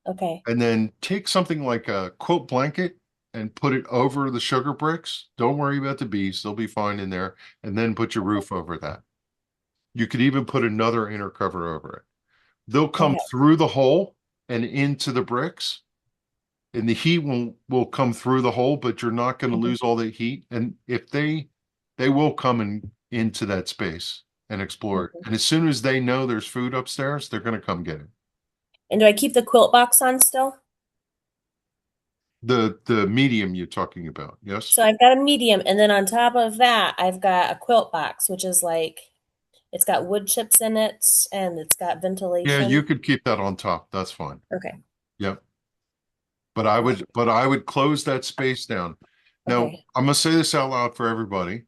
Okay. And then take something like a quilt blanket and put it over the sugar bricks. Don't worry about the bees. They'll be fine in there. And then put your roof over that. You could even put another inner cover over it. They'll come Okay. through the hole and into the bricks. And the heat will come through the hole, but you're not going to lose all the heat. And if they will come into that space and explore it. And as soon as they know there's food upstairs, they're going to come get it. And do I keep the quilt box on still? The medium you're talking about, yes? So I've got a medium, and then on top of that, I've got a quilt box, which is like, it's got wood chips in it and it's got ventilation. Yeah, you could keep that on top. That's fine. Okay. Yep. But I would close that space down. Now, Okay. I'm gonna say this out loud for everybody.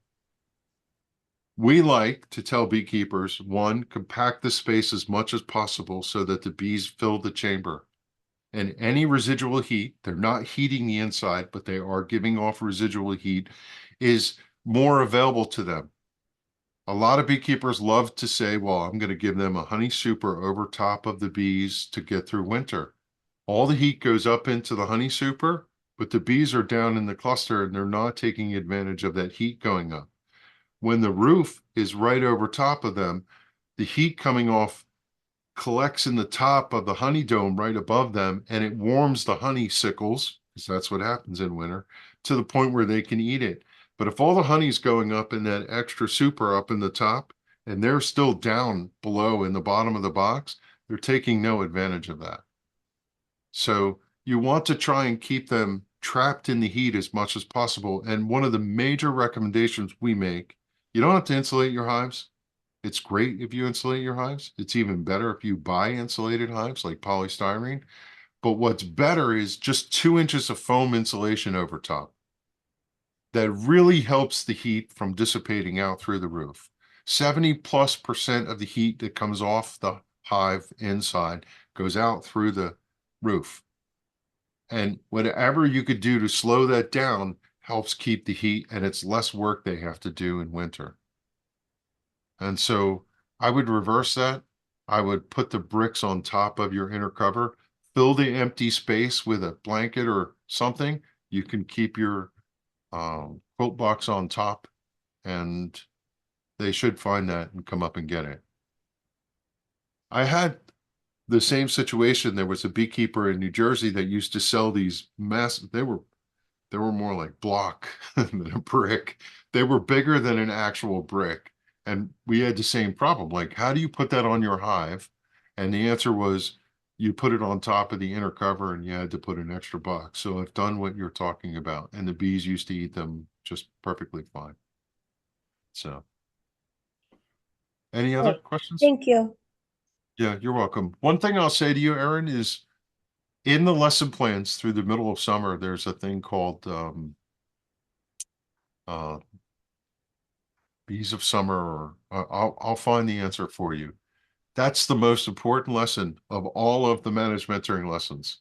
We like to tell beekeepers, one, compact the space as much as possible so that the bees fill the chamber. And any residual heat, they're not heating the inside, but they are giving off residual heat, is more available to them. A lot of beekeepers love to say, well, I'm going to give them a honey super over top of the bees to get through winter. All the heat goes up into the honey super, but the bees are down in the cluster and they're not taking advantage of that heat going up. When the roof is right over top of them, the heat coming off collects in the top of the honey dome right above them, and it warms the honeysuckles, because that's what happens in winter, to the point where they can eat it. But if all the honey's going up in that extra super up in the top, and they're still down below in the bottom of the box, they're taking no advantage of that. So you want to try and keep them trapped in the heat as much as possible. And one of the major recommendations we make, you don't have to insulate your hives. It's great if you insulate your hives. It's even better if you buy insulated hives like polystyrene. But what's better is just 2 inches of foam insulation over top. That really helps the heat from dissipating out through the roof. 70+% of the heat that comes off the hive inside goes out through the roof. And whatever you could do to slow that down helps keep the heat, and it's less work they have to do in winter. And so I would reverse that. I would put the bricks on top of your inner cover, fill the empty space with a blanket or something. You can keep your quilt box on top, and they should find that and come up and get it. I had the same situation. There was a beekeeper in New Jersey that used to sell these massive, they were more like block than a brick. They were bigger than an actual brick. And we had the same problem. Like, how do you put that on your hive? And the answer was you put it on top of the inner cover and you had to put an extra box. So I've done what you're talking about. And the bees used to eat them just perfectly fine. So any other questions? Thank you. Yeah, you're welcome. One thing I'll say to you, Erin, is in the lesson plans through the middle of summer, there's a thing called Bees of Summer, or I'll find the answer for you. That's the most important lesson of all of the management mentoring lessons.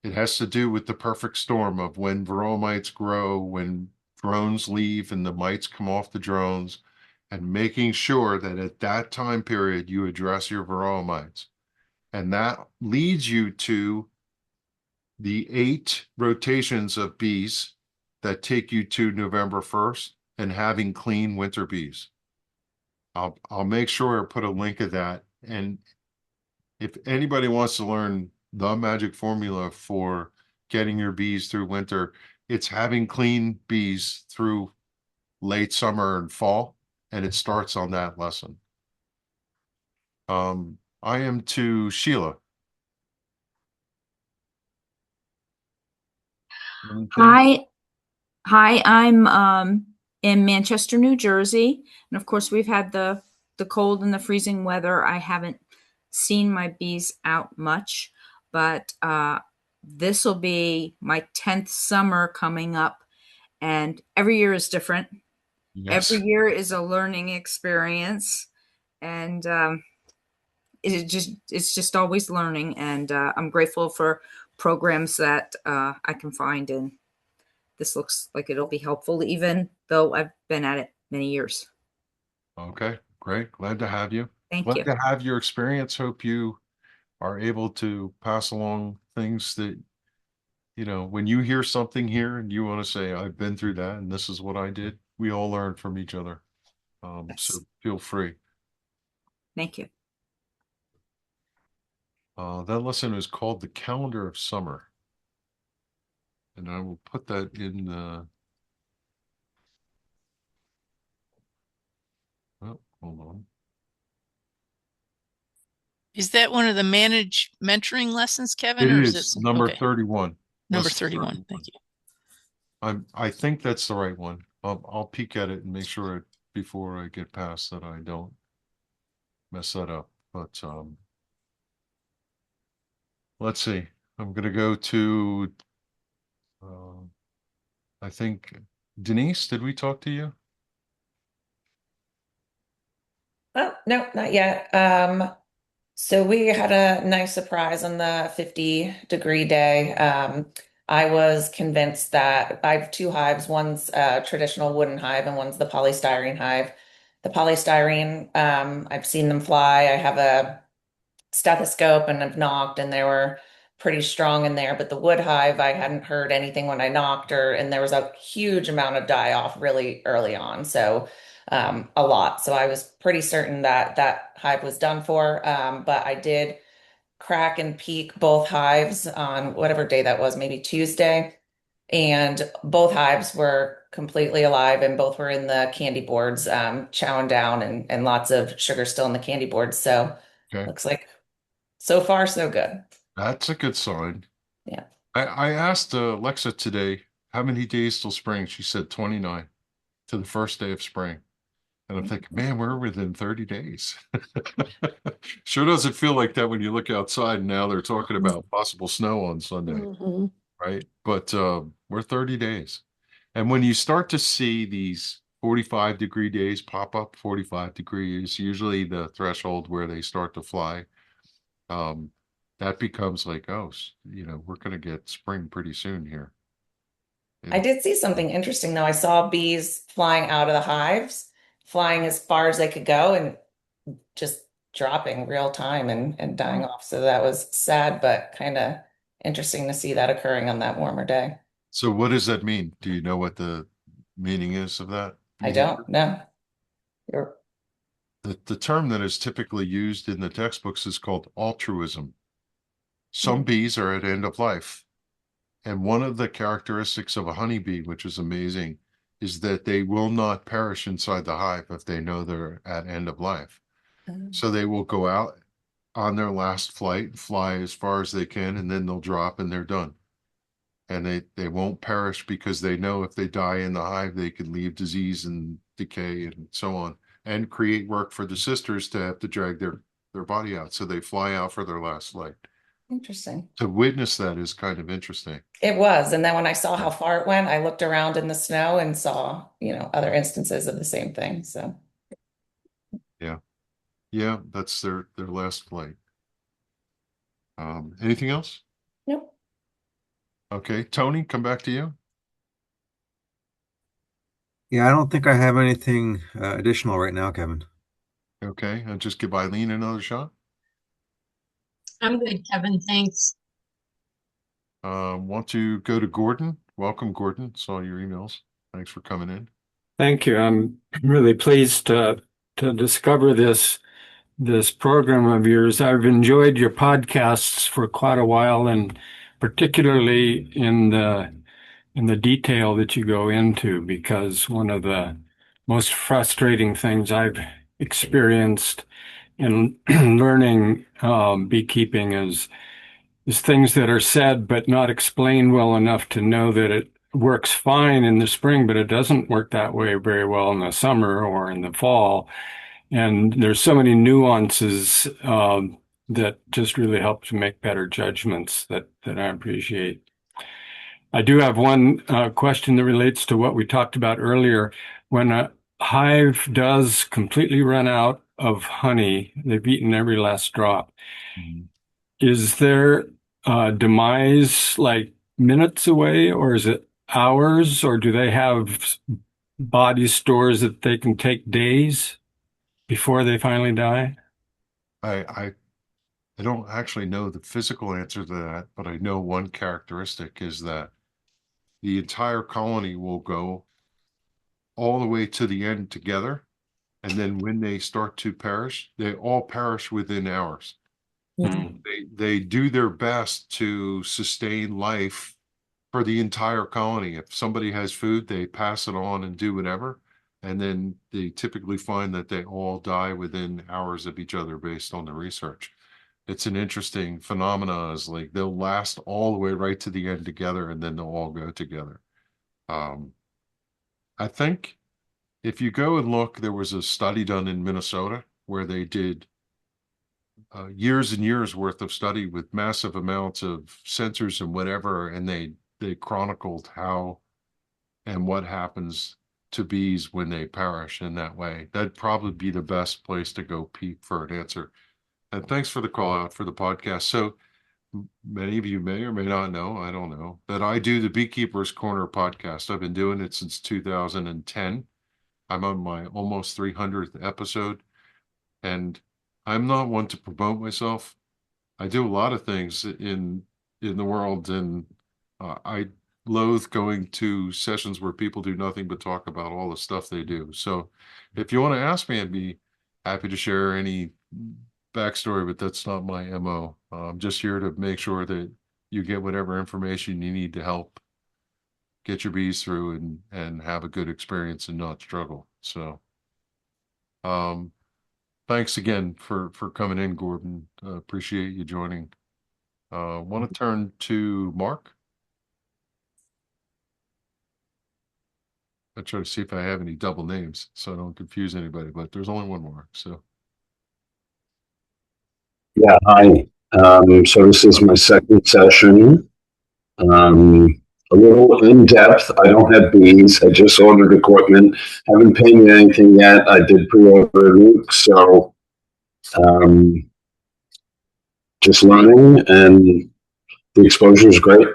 It has to do with the perfect storm of when varroa mites grow, when drones leave and the mites come off the drones, and making sure that at that time period you address your varroa mites. And that leads you to the 8 rotations of bees that take you to November 1st and having clean winter bees. I'll make sure I put a link of that. And if anybody wants to learn the magic formula for getting your bees through winter, it's having clean bees through late summer and fall, and it starts on that lesson. I am to Sheila. Anything? Hi, I'm in Manchester, New Jersey, and of course we've had the cold and the freezing weather. I haven't seen my bees out much, but this will be my 10th summer coming up, and every year is different. Yes. Every year is a learning experience, and it's just always learning. And I'm grateful for programs that I can find this looks like it'll be helpful, even though I've been at it many years. Okay, great. Glad to have you. Thank Glad you. to have your experience. Hope you are able to pass along things that, when you hear something here and you want to say, I've been through that and this is what I did, we all learn from each other. So feel free. Thank you. That lesson is called The Calendar of Summer. And I will put that in the, oh, hold on. Is that one of the manage mentoring lessons, Kevin? It or is some- number okay. 31. Number Lesson 31. Thank you. I think that's the right one. I'll peek at it and make sure before I get past that I don't mess that up. But let's see. I'm gonna go to I think Denise, did we talk to you? Oh, no, not yet. So we had a nice surprise on the 50-degree day. I was convinced that I have two hives. One's a traditional wooden hive and one's the polystyrene hive. The polystyrene, I've seen them fly. I have a stethoscope and I've knocked and they were pretty strong in there. But the wood hive, I hadn't heard anything when I knocked and there was a huge amount of die off really early on. So a lot. So I was pretty certain that that hive was done for. But I did crack and peek both hives on whatever day that was, maybe Tuesday. And both hives were completely alive and both were in the candy boards, chowing down and lots of sugar still in the candy boards. So Okay. looks like so far so good. That's a good sign. Yeah. I asked Alexa today, how many days till spring? She said 29 to the first day of spring. And I'm thinking, man, we're within 30 days. Sure doesn't feel like that when you look outside and now they're talking about possible snow on Sunday, right? But we're 30 days. And when you start to see these 45-degree days pop up, 45 degrees, usually the threshold where they start to fly, that becomes like, oh, we're going to get spring pretty soon here. I did see something interesting though. I saw bees flying out of the hives, flying as far as they could go and just dropping real time and dying off. So that was sad, but kind of interesting to see that occurring on that warmer day. So what does that mean? Do you know what the meaning is of that? I don't know. The term that is typically used in the textbooks is called altruism. Some bees are at end of life. And one of the characteristics of a honeybee, which is amazing, is that they will not perish inside the hive if they know they're at end of life. So they will go out on their last flight, fly as far as they can, and then they'll drop and they're done. And they won't perish because they know if they die in the hive, they could leave disease and decay and so on, and create work for the sisters to have to drag their body out. So they fly out for their last flight. Interesting. To witness that is kind of interesting. It was. And then when I saw how far it went, I looked around in the snow and saw, other instances of the same thing. So yeah, that's their last flight. Anything else? Nope. Okay, Tony, come back to you. Yeah, I don't think I have anything additional right now, Kevin. Okay, I'll just give Eileen another shot. I'm good, Kevin. Thanks. Want to go to Gordon? Welcome, Gordon. Saw your emails. Thanks for coming in. Thank you. I'm really pleased to discover this program of yours. I've enjoyed your podcasts for quite a while, and particularly in the detail that you go into, because one of the most frustrating things I've experienced in learning beekeeping is things that are said but not explained well enough to know that it works fine in the spring, but it doesn't work that way very well in the summer or in the fall. And there's so many nuances that just really help to make better judgments that I appreciate. I do have one question that relates to what we talked about earlier. When a hive does completely run out of honey, they've eaten every last drop. Is their demise like minutes away, or is it hours, or do they have body stores that they can take days before they finally die? I don't actually know the physical answer to that, but I know one characteristic is that the entire colony will go all the way to the end together. And then when they start to perish, they all perish within hours. They do their best to sustain life for the entire colony. If somebody has food, they pass it on and do whatever. And then they typically find that they all die within hours of each other based on the research. It's an interesting phenomena, is like they'll last all the way right to the end together and then they'll all go together. I think if you go and look, there was a study done in Minnesota where they did years and years worth of study with massive amounts of sensors and whatever, and they chronicled how and what happens to bees when they perish in that way. That'd probably be the best place to go peek for an answer. And thanks for the call out for the podcast. So many of you may or may not know, I don't know, that I do the Beekeepers Corner podcast. I've been doing it since 2010. I'm on my almost 300th episode, and I'm not one to promote myself. I do a lot of things in the world, and I loathe going to sessions where people do nothing but talk about all the stuff they do. So if you want to ask me, I'd be happy to share any backstory, but that's not my MO. I'm just here to make sure that you get whatever information you need to help get your bees through and have a good experience and not struggle. So thanks again for coming in, Gordon. Appreciate you joining. Want to turn to Mark? I try to see if I have any double names so I don't confuse anybody, but there's only one Mark. So yeah, hi. So this is my second session. A little in depth. I don't have bees. I just ordered equipment. Haven't painted anything yet. I did pre-order a nuke, so just learning, and the exposure is great.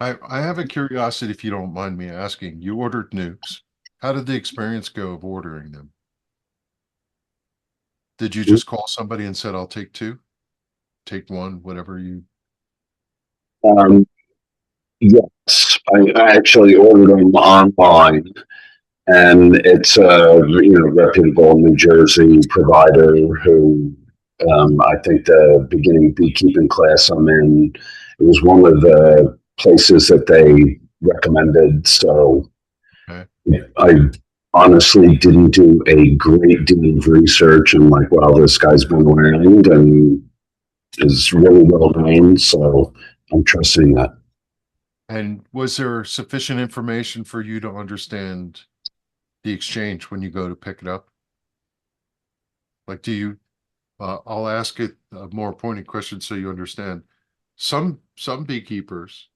I have a curiosity, if you don't mind me asking. You ordered nukes. How did the experience go of ordering them? Did you just call somebody and said, I'll take two? Take one, whatever you... Yes, I actually ordered them online, and it's a reputable New Jersey provider who I think the beginning beekeeping class I'm in, it was one of the places that they recommended. So I honestly didn't do a great deal of research, and like, wow, this guy's been around and is really well known. So I'm trusting that. And was there sufficient information for you to understand the exchange when you go to pick it up? Like, do you, I'll ask it a more pointed question so you understand. Some beekeepers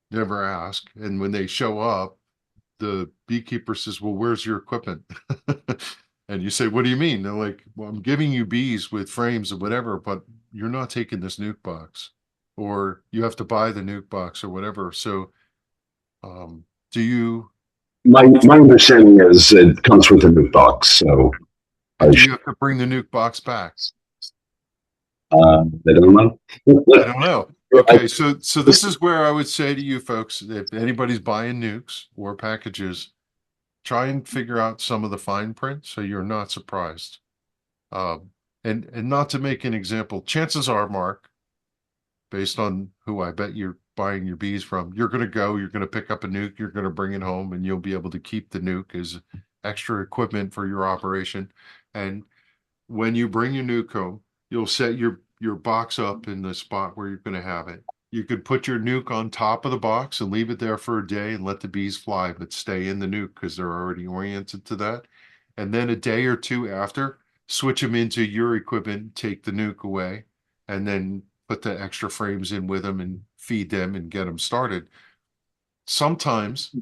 never ask, and when they show up, the beekeeper says, well, where's your equipment? And you say, what do you mean? They're like, well, I'm giving you bees with frames or whatever, but you're not taking this nuke box, or you have to buy the nuke box or whatever. So do you... My understanding is it comes with a nuke box, so... Do you have to bring the nuke box back? I don't know. I don't know. Okay, so this is where I would say to you folks, if anybody's buying nukes or packages, try and figure out some of the fine print so you're not surprised. And not to make an example, chances are, Mark, based on who I bet you're buying your bees from, you're going to pick up a nuke, you're going to bring it home, and you'll be able to keep the nuke as extra equipment for your operation. And when you bring your nuke home, you'll set your box up in the spot where you're going to have it. You could put your nuke on top of the box and leave it there for a day and let the bees fly, but stay in the nuke because they're already oriented to that. And then a day or two after, switch them into your equipment, take the nuke away, and then put the extra frames in with them and feed them and get them started. Sometimes,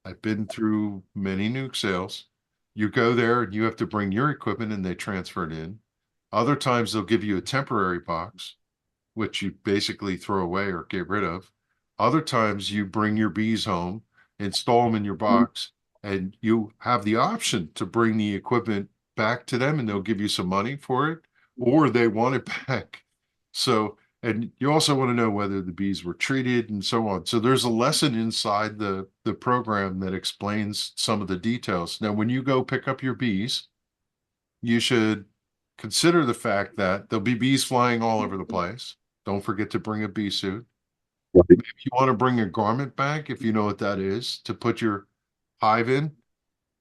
I've been through many nuke sales, you go there and you have to bring your equipment and they transfer it in. Other times they'll give you a temporary box, which you basically throw away or get rid of. Other times you bring your bees home, install them in your box, and you have the option to bring the equipment back to them and they'll give you some money for it, or they want it back. So, and you also want to know whether the bees were treated and so on. So there's a lesson inside the program that explains some of the details. Now, when you go pick up your bees, you should consider the fact that there'll be bees flying all over the place. Don't forget to bring a bee suit. Maybe you want to bring a garment bag, if you know what that is, to put your hive in,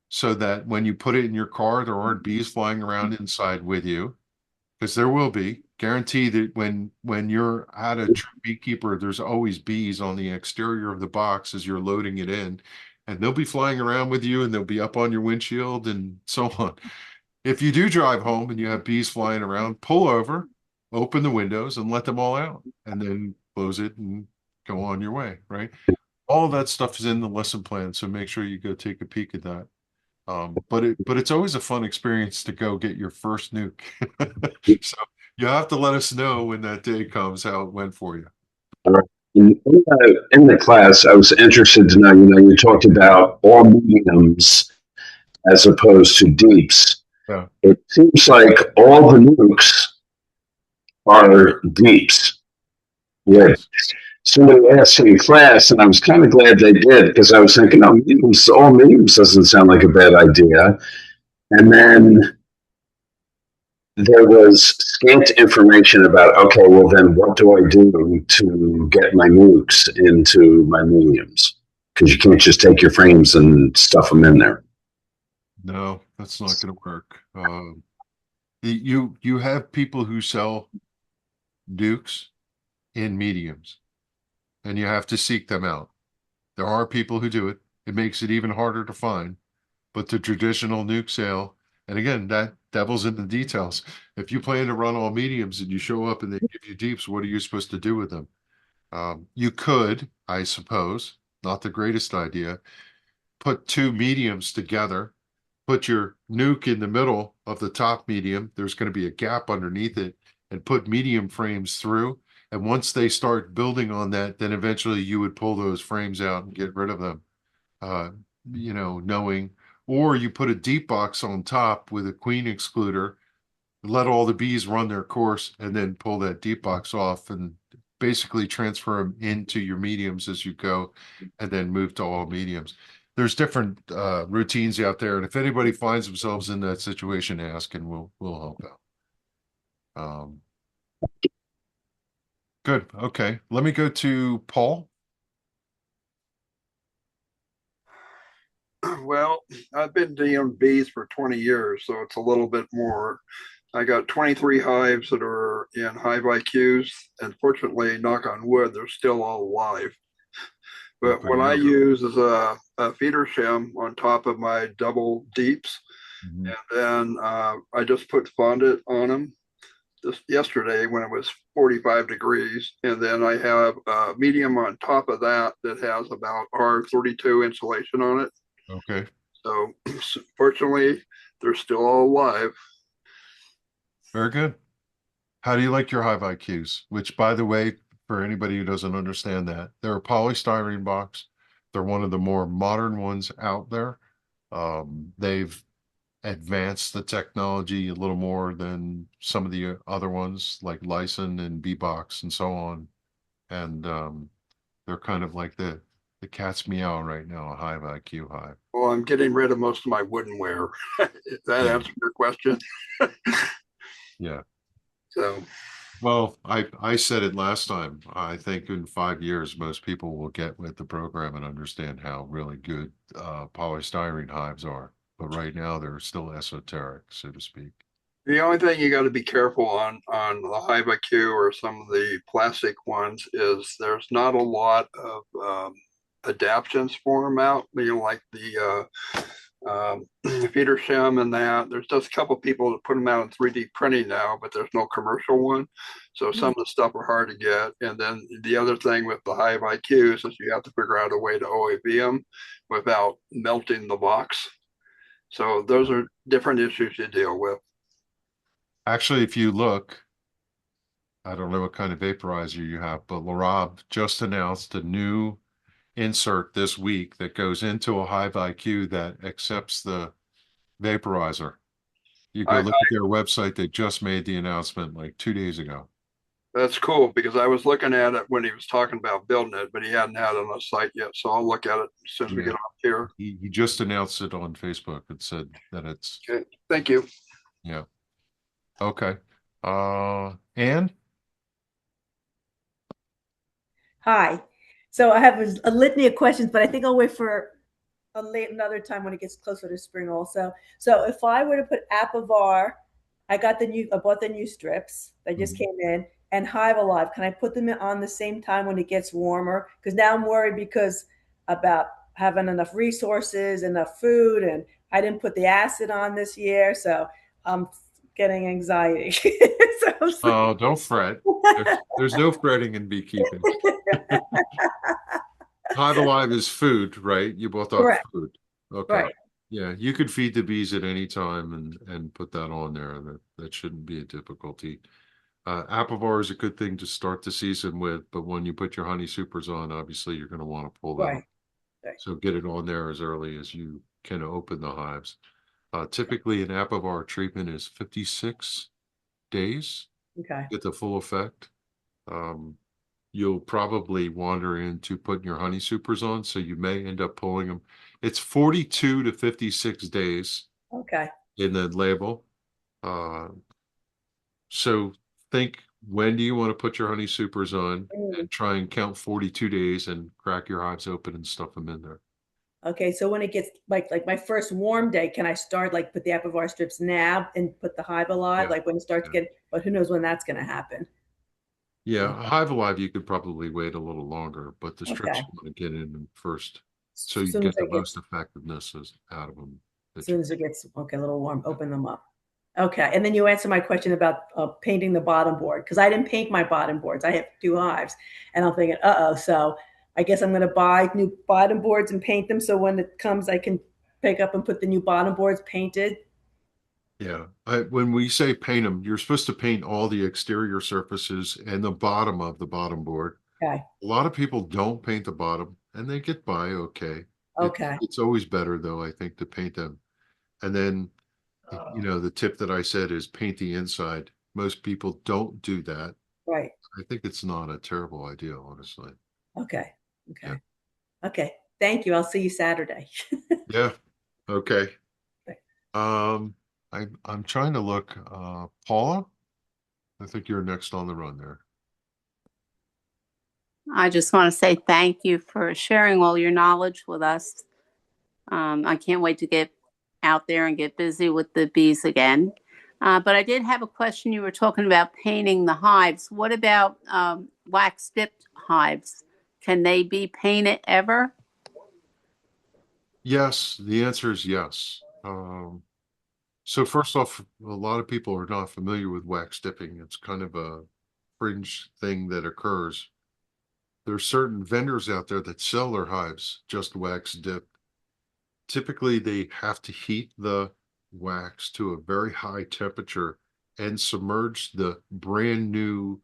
so that when you put it in your car, there aren't bees flying around inside with you, because there will be. Guarantee that when you're at a true beekeeper, there's always bees on the exterior of the box as you're loading it in, and they'll be flying around with you, and they'll be up on your windshield and so on. If you do drive home and you have bees flying around, pull over, open the windows, and let them all out, and then close it and go on your way, right? All of that stuff is in the lesson plan, so make sure you go take a peek at that. But it's always a fun experience to go get your first nuke. So you have to let us know when that day comes how it went for you. In the class, I was interested to know, you talked about all mediums as opposed to deeps. Yeah. It seems like all the nukes are deeps. Yes. Somebody asked in class, and I was kind of glad they did, because I was thinking, oh, mediums, all mediums doesn't sound like a bad idea. And then there was scant information about, okay, well then what do I do to get my nukes into my mediums? Because you can't just take your frames and stuff them in there. No, that's not going to work. You have people who sell nukes in mediums, and you have to seek them out. There are people who do it. It makes it even harder to find. But the traditional nuke sale, and again, that devil's in the details. If you plan to run all mediums and you show up and they give you deeps, what are you supposed to do with them? You could, I suppose, not the greatest idea, put two mediums together, put your nuke in the middle of the top medium. There's going to be a gap underneath it, and put medium frames through. And once they start building on that, then eventually you would pull those frames out and get rid of them. Knowing, or you put a deep box on top with a queen excluder, let all the bees run their course, and then pull that deep box off and basically transfer them into your mediums as you go, and then move to all mediums. There's different routines out there, and if anybody finds themselves in that situation, ask, and we'll help out. Good. Okay. Let me go to Paul. Well, I've been dealing bees for 20 years, so it's a little bit more. I got 23 hives that are in Hive IQs, and fortunately, knock on wood, they're still all alive. But what I use is a feeder shim on top of my double deeps, and then I just put fondant on them just yesterday when it was 45 degrees, and then I have a medium on top of that that has about R32 insulation on it. Okay. So fortunately, they're still all alive. Very good. How do you like your Hive IQs? Which, by the way, for anybody who doesn't understand that, they're a polystyrene box. They're one of the more modern ones out there. They've advanced the technology a little more than some of the other ones like Lyson and B-Box and so on. And they're kind of like the cat's meow right now, a Hive IQ hive. Well, I'm getting rid of most of my woodenware. If that answered your question. Yeah. So, well, I said it last time. I think in 5 years, most people will get with the program and understand how really good polystyrene hives are. But right now, they're still esoteric, so to speak. The only thing you got to be careful on the Hive IQ or some of the plastic ones is there's not a lot of adaptions for them out. Like the feeder shim and that. There's just a couple people that put them out in 3D printing now, but there's no commercial one. So some of the stuff are hard to get. And then the other thing with the Hive IQs is you have to figure out a way to OAV them without melting the box. So those are different issues you deal with. Actually, if you look, I don't know what kind of vaporizer you have, but Laurab just announced a new insert this week that goes into a Hive IQ that accepts the vaporizer. You go I, look at their website, they just made the announcement like 2 days ago. That's cool because I was looking at it when he was talking about building it, but he hadn't had it on the site yet. So I'll look at it as soon as we Yeah. get off here. He just announced it on Facebook and said that it's, Okay, thank you. yeah. Okay. Anne? Hi. So I have a litany of questions, but I think I'll wait for another time when it gets closer to spring also. So if I were to put Apivar, I bought the new strips that just came in, and Hive Alive, can I put them in on the same time when it gets warmer? Because now I'm worried because about having enough resources, enough food, and I didn't put the acid on this year, so I'm getting anxiety. Oh, don't fret. There's no fretting in beekeeping. Hive Alive is food, right? You bought the food. Okay. Right. Yeah, you could feed the bees at any time and put that on there. That shouldn't be a difficulty. Apivar is a good thing to start the season with, but when you put your honey supers on, obviously you're going to want to pull that. Right. So get it on there as early as you can open the hives. Typically, an Apivar treatment is 56 days. Okay. Get the full effect. You'll probably wander into putting your honey supers on, so you may end up pulling them. It's 42 to 56 days. Okay. In the label. So think, when do you want to put your honey supers on and try and count 42 days and crack your hives open and stuff them in there. Okay, so when it gets like my first warm day, can I start put the Apivar strips now and put the Hive Alive? Yeah. Like when it starts to get, but who knows when that's going to happen? Yeah, Hive Alive, you could probably wait a little longer, but the strips you want to get in first, so you get the most effectiveness out of them. As soon as it gets a little warm, open them up. Okay, and then you answer my question about painting the bottom board, because I didn't paint my bottom boards. I have 2 hives, and I'm thinking, so I guess I'm going to buy new bottom boards and paint them, so when it comes, I can pick up and put the new bottom boards painted. Yeah, when we say paint them, you're supposed to paint all the exterior surfaces and the bottom of the bottom board. Okay. A lot of people don't paint the bottom, and they get by okay. Okay. It's always better, though, I think, to paint them. And then, the tip that I said is paint the inside. Most people don't do that. Right. I think it's not a terrible idea, honestly. Okay. Okay. Thank you. I'll see you Saturday. Yeah. Okay. I'm trying to look. Paula, I think you're next on the run there. I just want to say thank you for sharing all your knowledge with us. I can't wait to get out there and get busy with the bees again. But I did have a question. You were talking about painting the hives. What about wax dipped hives? Can they be painted ever? Yes, the answer is yes. So first off, a lot of people are not familiar with wax dipping. It's kind of a fringe thing that occurs. There are certain vendors out there that sell their hives just wax dipped. Typically, they have to heat the wax to a very high temperature and submerge the brand new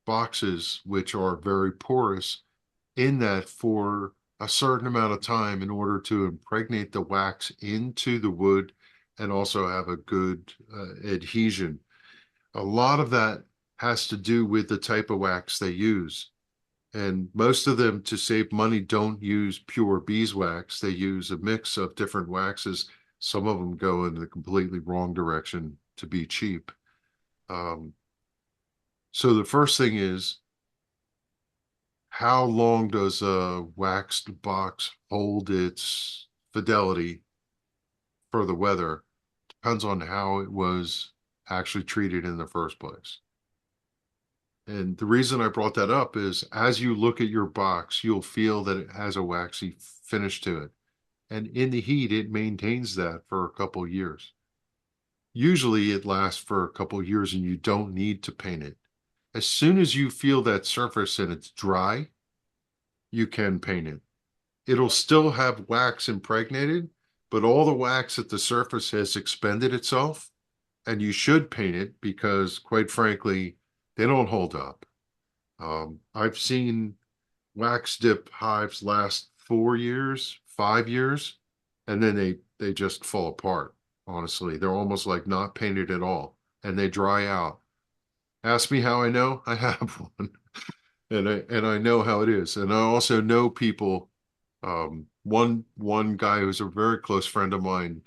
boxes, which are very porous, in that for a certain amount of time in order to impregnate the wax into the wood and also have a good adhesion. A lot of that has to do with the type of wax they use. And most of them, to save money, don't use pure beeswax. They use a mix of different waxes. Some of them go in the completely wrong direction to be cheap. So the first thing is, how long does a waxed box hold its fidelity for the weather? Depends on how it was actually treated in the first place. And the reason I brought that up is, as you look at your box, you'll feel that it has a waxy finish to it. And in the heat, it maintains that for a couple of years. Usually it lasts for a couple of years and you don't need to paint it. As soon as you feel that surface and it's dry, you can paint it. It'll still have wax impregnated, but all the wax at the surface has expended itself, and you should paint it because, quite frankly, they don't hold up. I've seen wax dip hives last 4 years, 5 years, and then they just fall apart. Honestly, they're almost like not painted at all, and they dry out. Ask me how I know. I have one, and I know how it is. And I also know people. One guy who's a very close friend of mine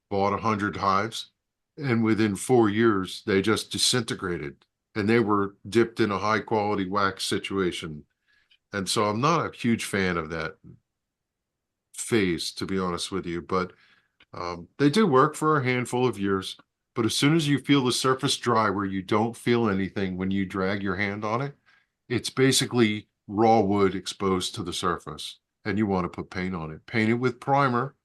bought 100 hives, and within 4 years they just disintegrated, and they were dipped in a high quality wax situation. And so I'm not a huge fan of that phase, to be honest with you, but they do work for a handful of years. But as soon as you feel the surface dry where you don't feel anything when you drag your hand on it, it's basically raw wood exposed to the surface, and you want to put paint on it. Paint it with primer,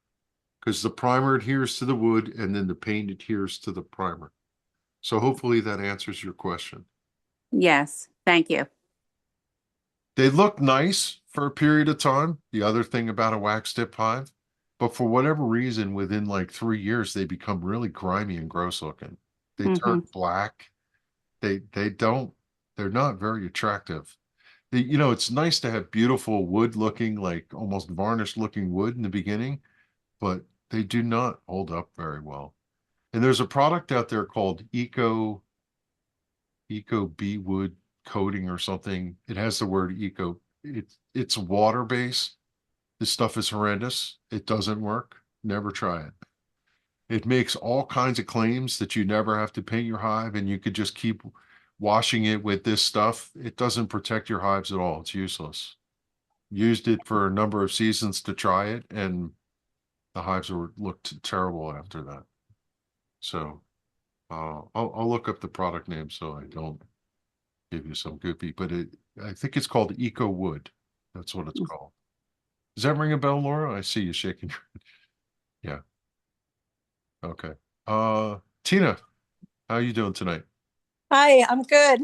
because the primer adheres to the wood and then the paint adheres to the primer. So hopefully that answers your question. Yes, thank you. They look nice for a period of time. The other thing about a wax dip hive, but for whatever reason, within like 3 years, they become really grimy and gross looking. They turn black. They're not very attractive. It's nice to have beautiful wood looking, like almost varnished looking wood in the beginning, but they do not hold up very well. And there's a product out there called Eco Bee Wood coating or something. It has the word eco. It's water based. This stuff is horrendous. It doesn't work. Never try it. It makes all kinds of claims that you never have to paint your hive and you could just keep washing it with this stuff. It doesn't protect your hives at all. It's useless. Used it for a number of seasons to try it, and the hives looked terrible after that. So I'll look up the product name so I don't give you some goopy, but I think it's called Eco Wood. That's what it's called. Does that ring a bell, Laura? I see you shaking. Yeah. Okay. Tina, how are you doing tonight? Hi, I'm good.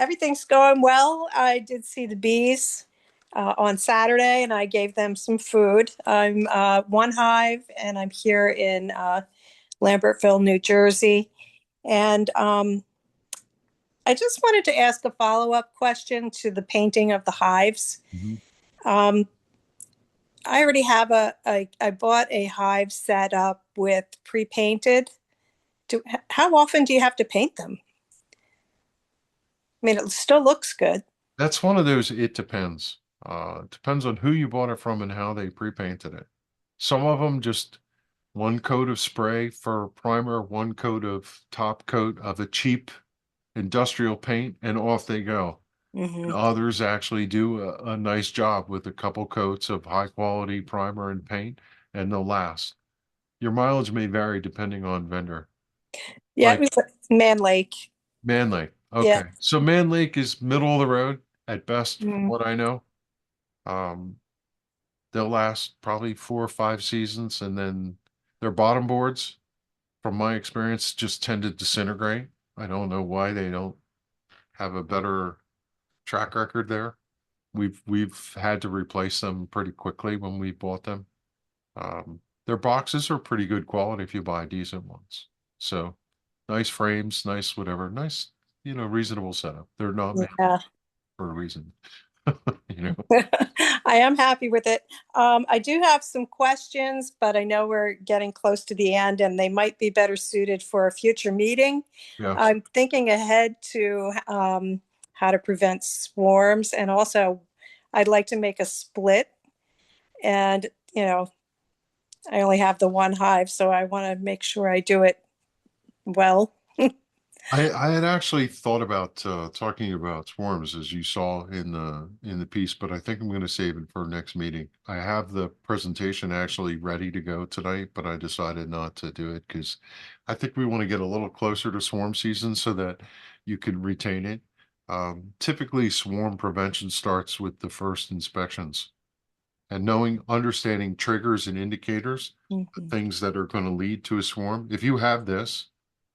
Everything's going well. I did see the bees on Saturday, and I gave them some food. I'm one hive, and I'm here in Lambertville, New Jersey. And I just wanted to ask a follow-up question to the painting of the hives. I already have I bought a hive set up with pre-painted. How often do you have to paint them? I mean, it still looks good. That's one of those, it depends. It depends on who you bought it from and how they pre-painted it. Some of them just one coat of spray for primer, one coat of top coat of a cheap industrial paint, and off they go. And others actually do a nice job with a couple coats of high quality primer and paint, and they'll last. Your mileage may vary depending on vendor. Yeah, it was Man Lake. Man Lake. Okay. Yeah. So Man Lake is middle of the road at best, from what I know. They'll last probably 4 or 5 seasons, and then their bottom boards, from my experience, just tend to disintegrate. I don't know why they don't have a better track record there. We've had to replace them pretty quickly when we bought them. Their boxes are pretty good quality if you buy decent ones. So nice frames, nice whatever, nice, reasonable setup. They're not made for a reason. I am happy with it. I do have some questions, but I know we're getting close to the end and they might be better suited for a future meeting. Yeah. I'm thinking ahead to how to prevent swarms, and also I'd like to make a split, and I only have the one hive, so I want to make sure I do it well. I had actually thought about talking about swarms, as you saw in the piece, but I think I'm going to save it for next meeting. I have the presentation actually ready to go tonight, but I decided not to do it because I think we want to get a little closer to swarm season so that you can retain it. Typically, swarm prevention starts with the first inspections, and understanding triggers and indicators, things that are going to lead to a swarm. If you have this,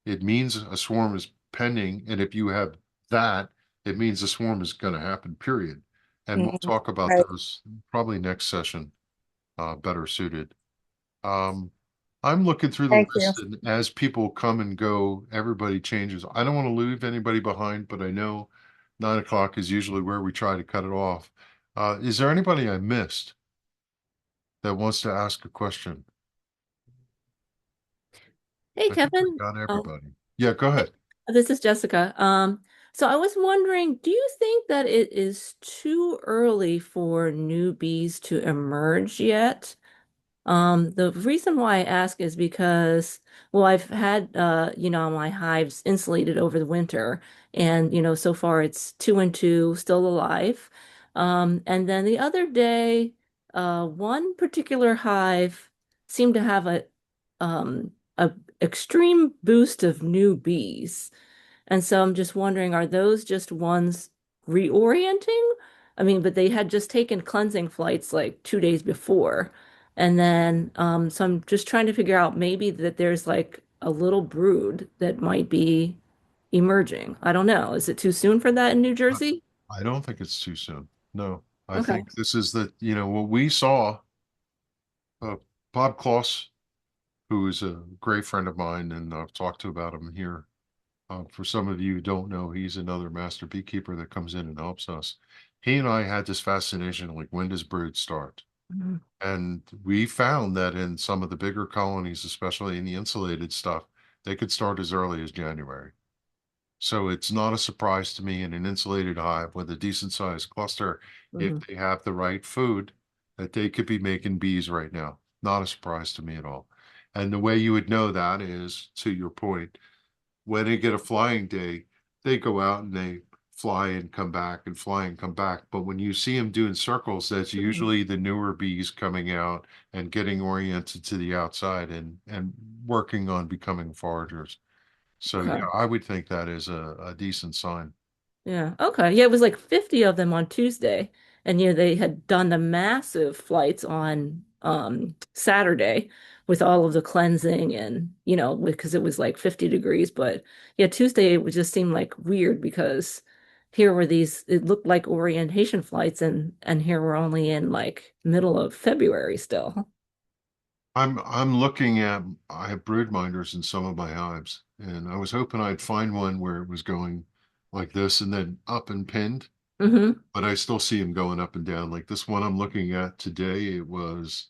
it means a swarm is pending, and if you have that, it means a swarm is going to happen, period. And we'll talk about those probably next session, better suited. I'm looking through the Thank you. list, and as people come and go, everybody changes. I don't want to leave anybody behind, but I know 9 o'clock is usually where we try to cut it off. Is there anybody I missed that wants to ask a question? Hey, I think we Kevin. got Oh, everybody. Yeah, go ahead. this is Jessica. So I was wondering, do you think that it is too early for newbies to emerge yet? The reason why I ask is because, well, I've had, my hives insulated over the winter, and, so far it's 2 and 2 still alive. And then the other day, one particular hive seemed to have a extreme boost of new bees. And so I'm just wondering, are those just ones reorienting? I mean, but they had just taken cleansing flights like 2 days before. And then, so I'm just trying to figure out maybe that there's like a little brood that might be emerging. I don't know. Is it too soon for that in New Jersey? I don't think it's too soon. No, I Okay. think this is what we saw. Bob Kloss, who is a great friend of mine, and I've talked to about him here. For some of you who don't know, he's another master beekeeper that comes in and helps us. He and I had this fascination, like, when does brood start? Mhm. And we found that in some of the bigger colonies, especially in the insulated stuff, they could start as early as January. So it's not a surprise to me in an insulated hive with a decent sized cluster, if Mhm. they have the right food, that they could be making bees right now. Not a surprise to me at all. And the way you would know that is, to your point, when they get a flying day, they go out and they fly and come back and fly and come back. But when you see them doing circles, that's Mhm. usually the newer bees coming out and getting oriented to the outside and working on becoming foragers. So Okay. yeah, I would think that is a decent sign. Yeah. Okay. Yeah, it was like 50 of them on Tuesday. And they had done the massive flights on Saturday with all of the cleansing and, because it was like 50 degrees. But yeah, Tuesday it would just seem like weird because here were these, it looked like orientation flights, and here we're only in like middle of February still. I'm looking at I have brood minders in some of my hives, and I was hoping I'd find one where it was going like this and then up and pinned. Mm-hmm. But I still see them going up and down. Like this one I'm looking at today, it was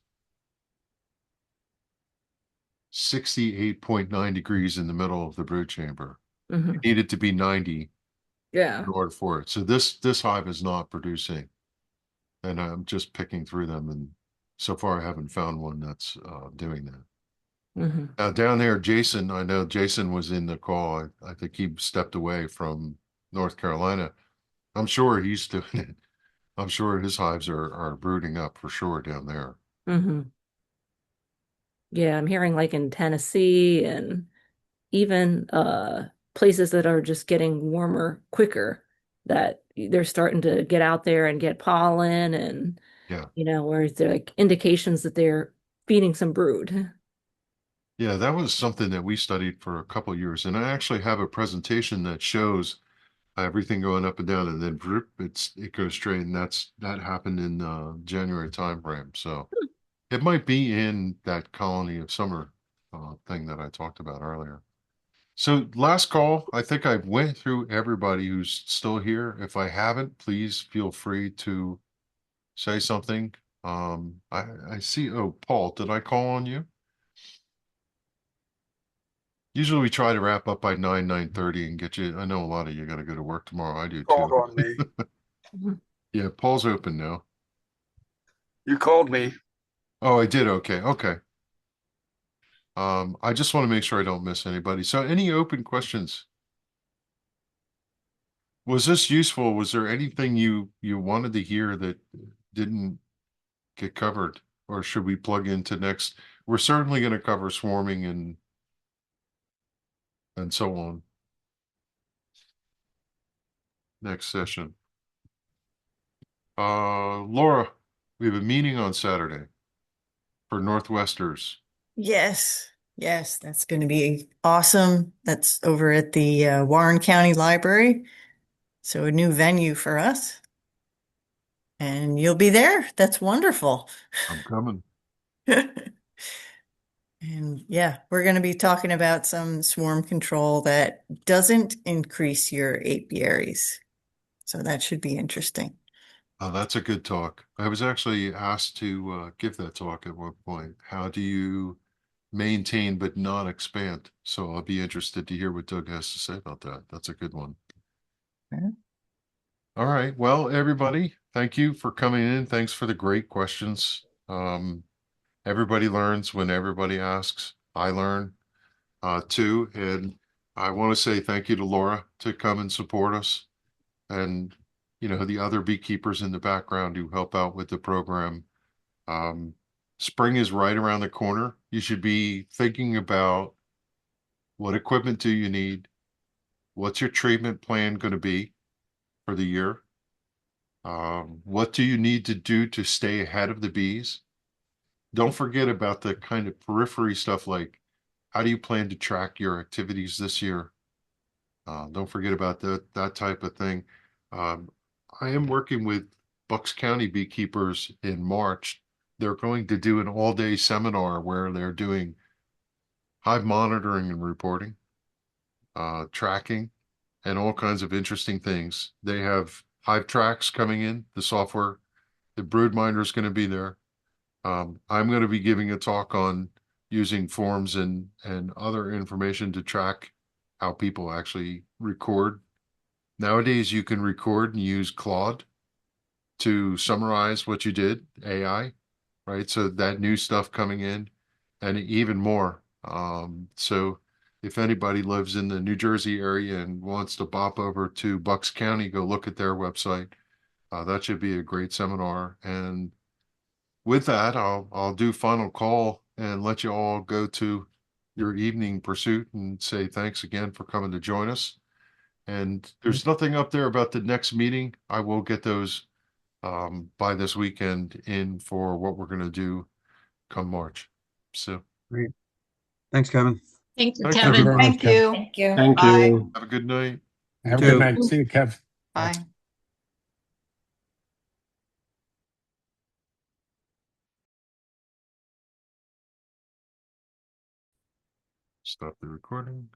68.9 degrees in the middle of the brood chamber. Mm-hmm. It needed to be 90 Yeah. in order for it. So this hive is not producing, and I'm just picking through them, and so far I haven't found one that's doing that. Mm-hmm. Now down there, Jason, I know Jason was in the call. I think he stepped away from North Carolina. I'm sure he's doing it. I'm sure his hives are brooding up for sure down there. Mm-hmm. Yeah, I'm hearing like in Tennessee and even places that are just getting warmer quicker, that they're starting to get out there and get pollen, and Yeah. where they're like indications that they're feeding some brood. Yeah, that was something that we studied for a couple of years, and I actually have a presentation that shows everything going up and down, and then it goes straight, and that happened in January timeframe. So it might be in that colony of summer thing that I talked about earlier. So last call, I think I went through everybody who's still here. If I haven't, please feel free to say something. I see. Oh, Paul, did I call on you? Usually we try to wrap up by 9:30 and get you. I know a lot of you got to go to work tomorrow. I do Called too. on me. Yeah, Paul's open now. You called me. Oh, I did. Okay. Okay. I just want to make sure I don't miss anybody. So any open questions? Was this useful? Was there anything you wanted to hear that didn't get covered? Or should we plug into next? We're certainly going to cover swarming and so on next session. Laura, we have a meeting on Saturday for Northwesters. Yes, yes, that's going to be awesome. That's over at the Warren County Library. So a new venue for us. And you'll be there. That's wonderful. I'm coming. And yeah, we're going to be talking about some swarm control that doesn't increase your apiaries. So that should be interesting. Oh, that's a good talk. I was actually asked to give that talk at one point. How do you maintain but not expand? So I'll be interested to hear what Doug has to say about that. That's a good one. Okay. All right. Well, everybody, thank you for coming in. Thanks for the great questions. Everybody learns when everybody asks. I learn too. And I want to say thank you to Laura to come and support us. And, you know, the other beekeepers in the background who help out with the program. Spring is right around the corner. You should be thinking about what equipment do you need? What's your treatment plan going to be for the year? What do you need to do to stay ahead of the bees? Don't forget about the kind of periphery stuff like how do you plan to track your activities this year? Don't forget about that type of thing. Um, I am working with Bucks County beekeepers in March. They're going to do an all-day seminar where they're doing hive monitoring and reporting, tracking, and all kinds of interesting things. They have Hive Tracks coming in, the software. The Broodminder is going to be there. I'm going to be giving a talk on using forms and other information to track how people actually record. Nowadays, you can record and use Claude to summarize what you did, AI, right? So that new stuff coming in and even more. So if anybody lives in the New Jersey area and wants to bop over to Bucks County, go look at their website. That should be a great seminar. And with that, I'll do final call and let you all go to your evening pursuit and say thanks again for coming to join us. And there's nothing up there about the next meeting. I will get those by this weekend in for what we're going to do come March. So Great. Thanks, Kevin. Thank you, Thank you Kevin. very much, Thank Kev. you. Thank you. Thank Bye. you. have a good night. Have a too. good night. See you, Kev. Bye. Stop the recording.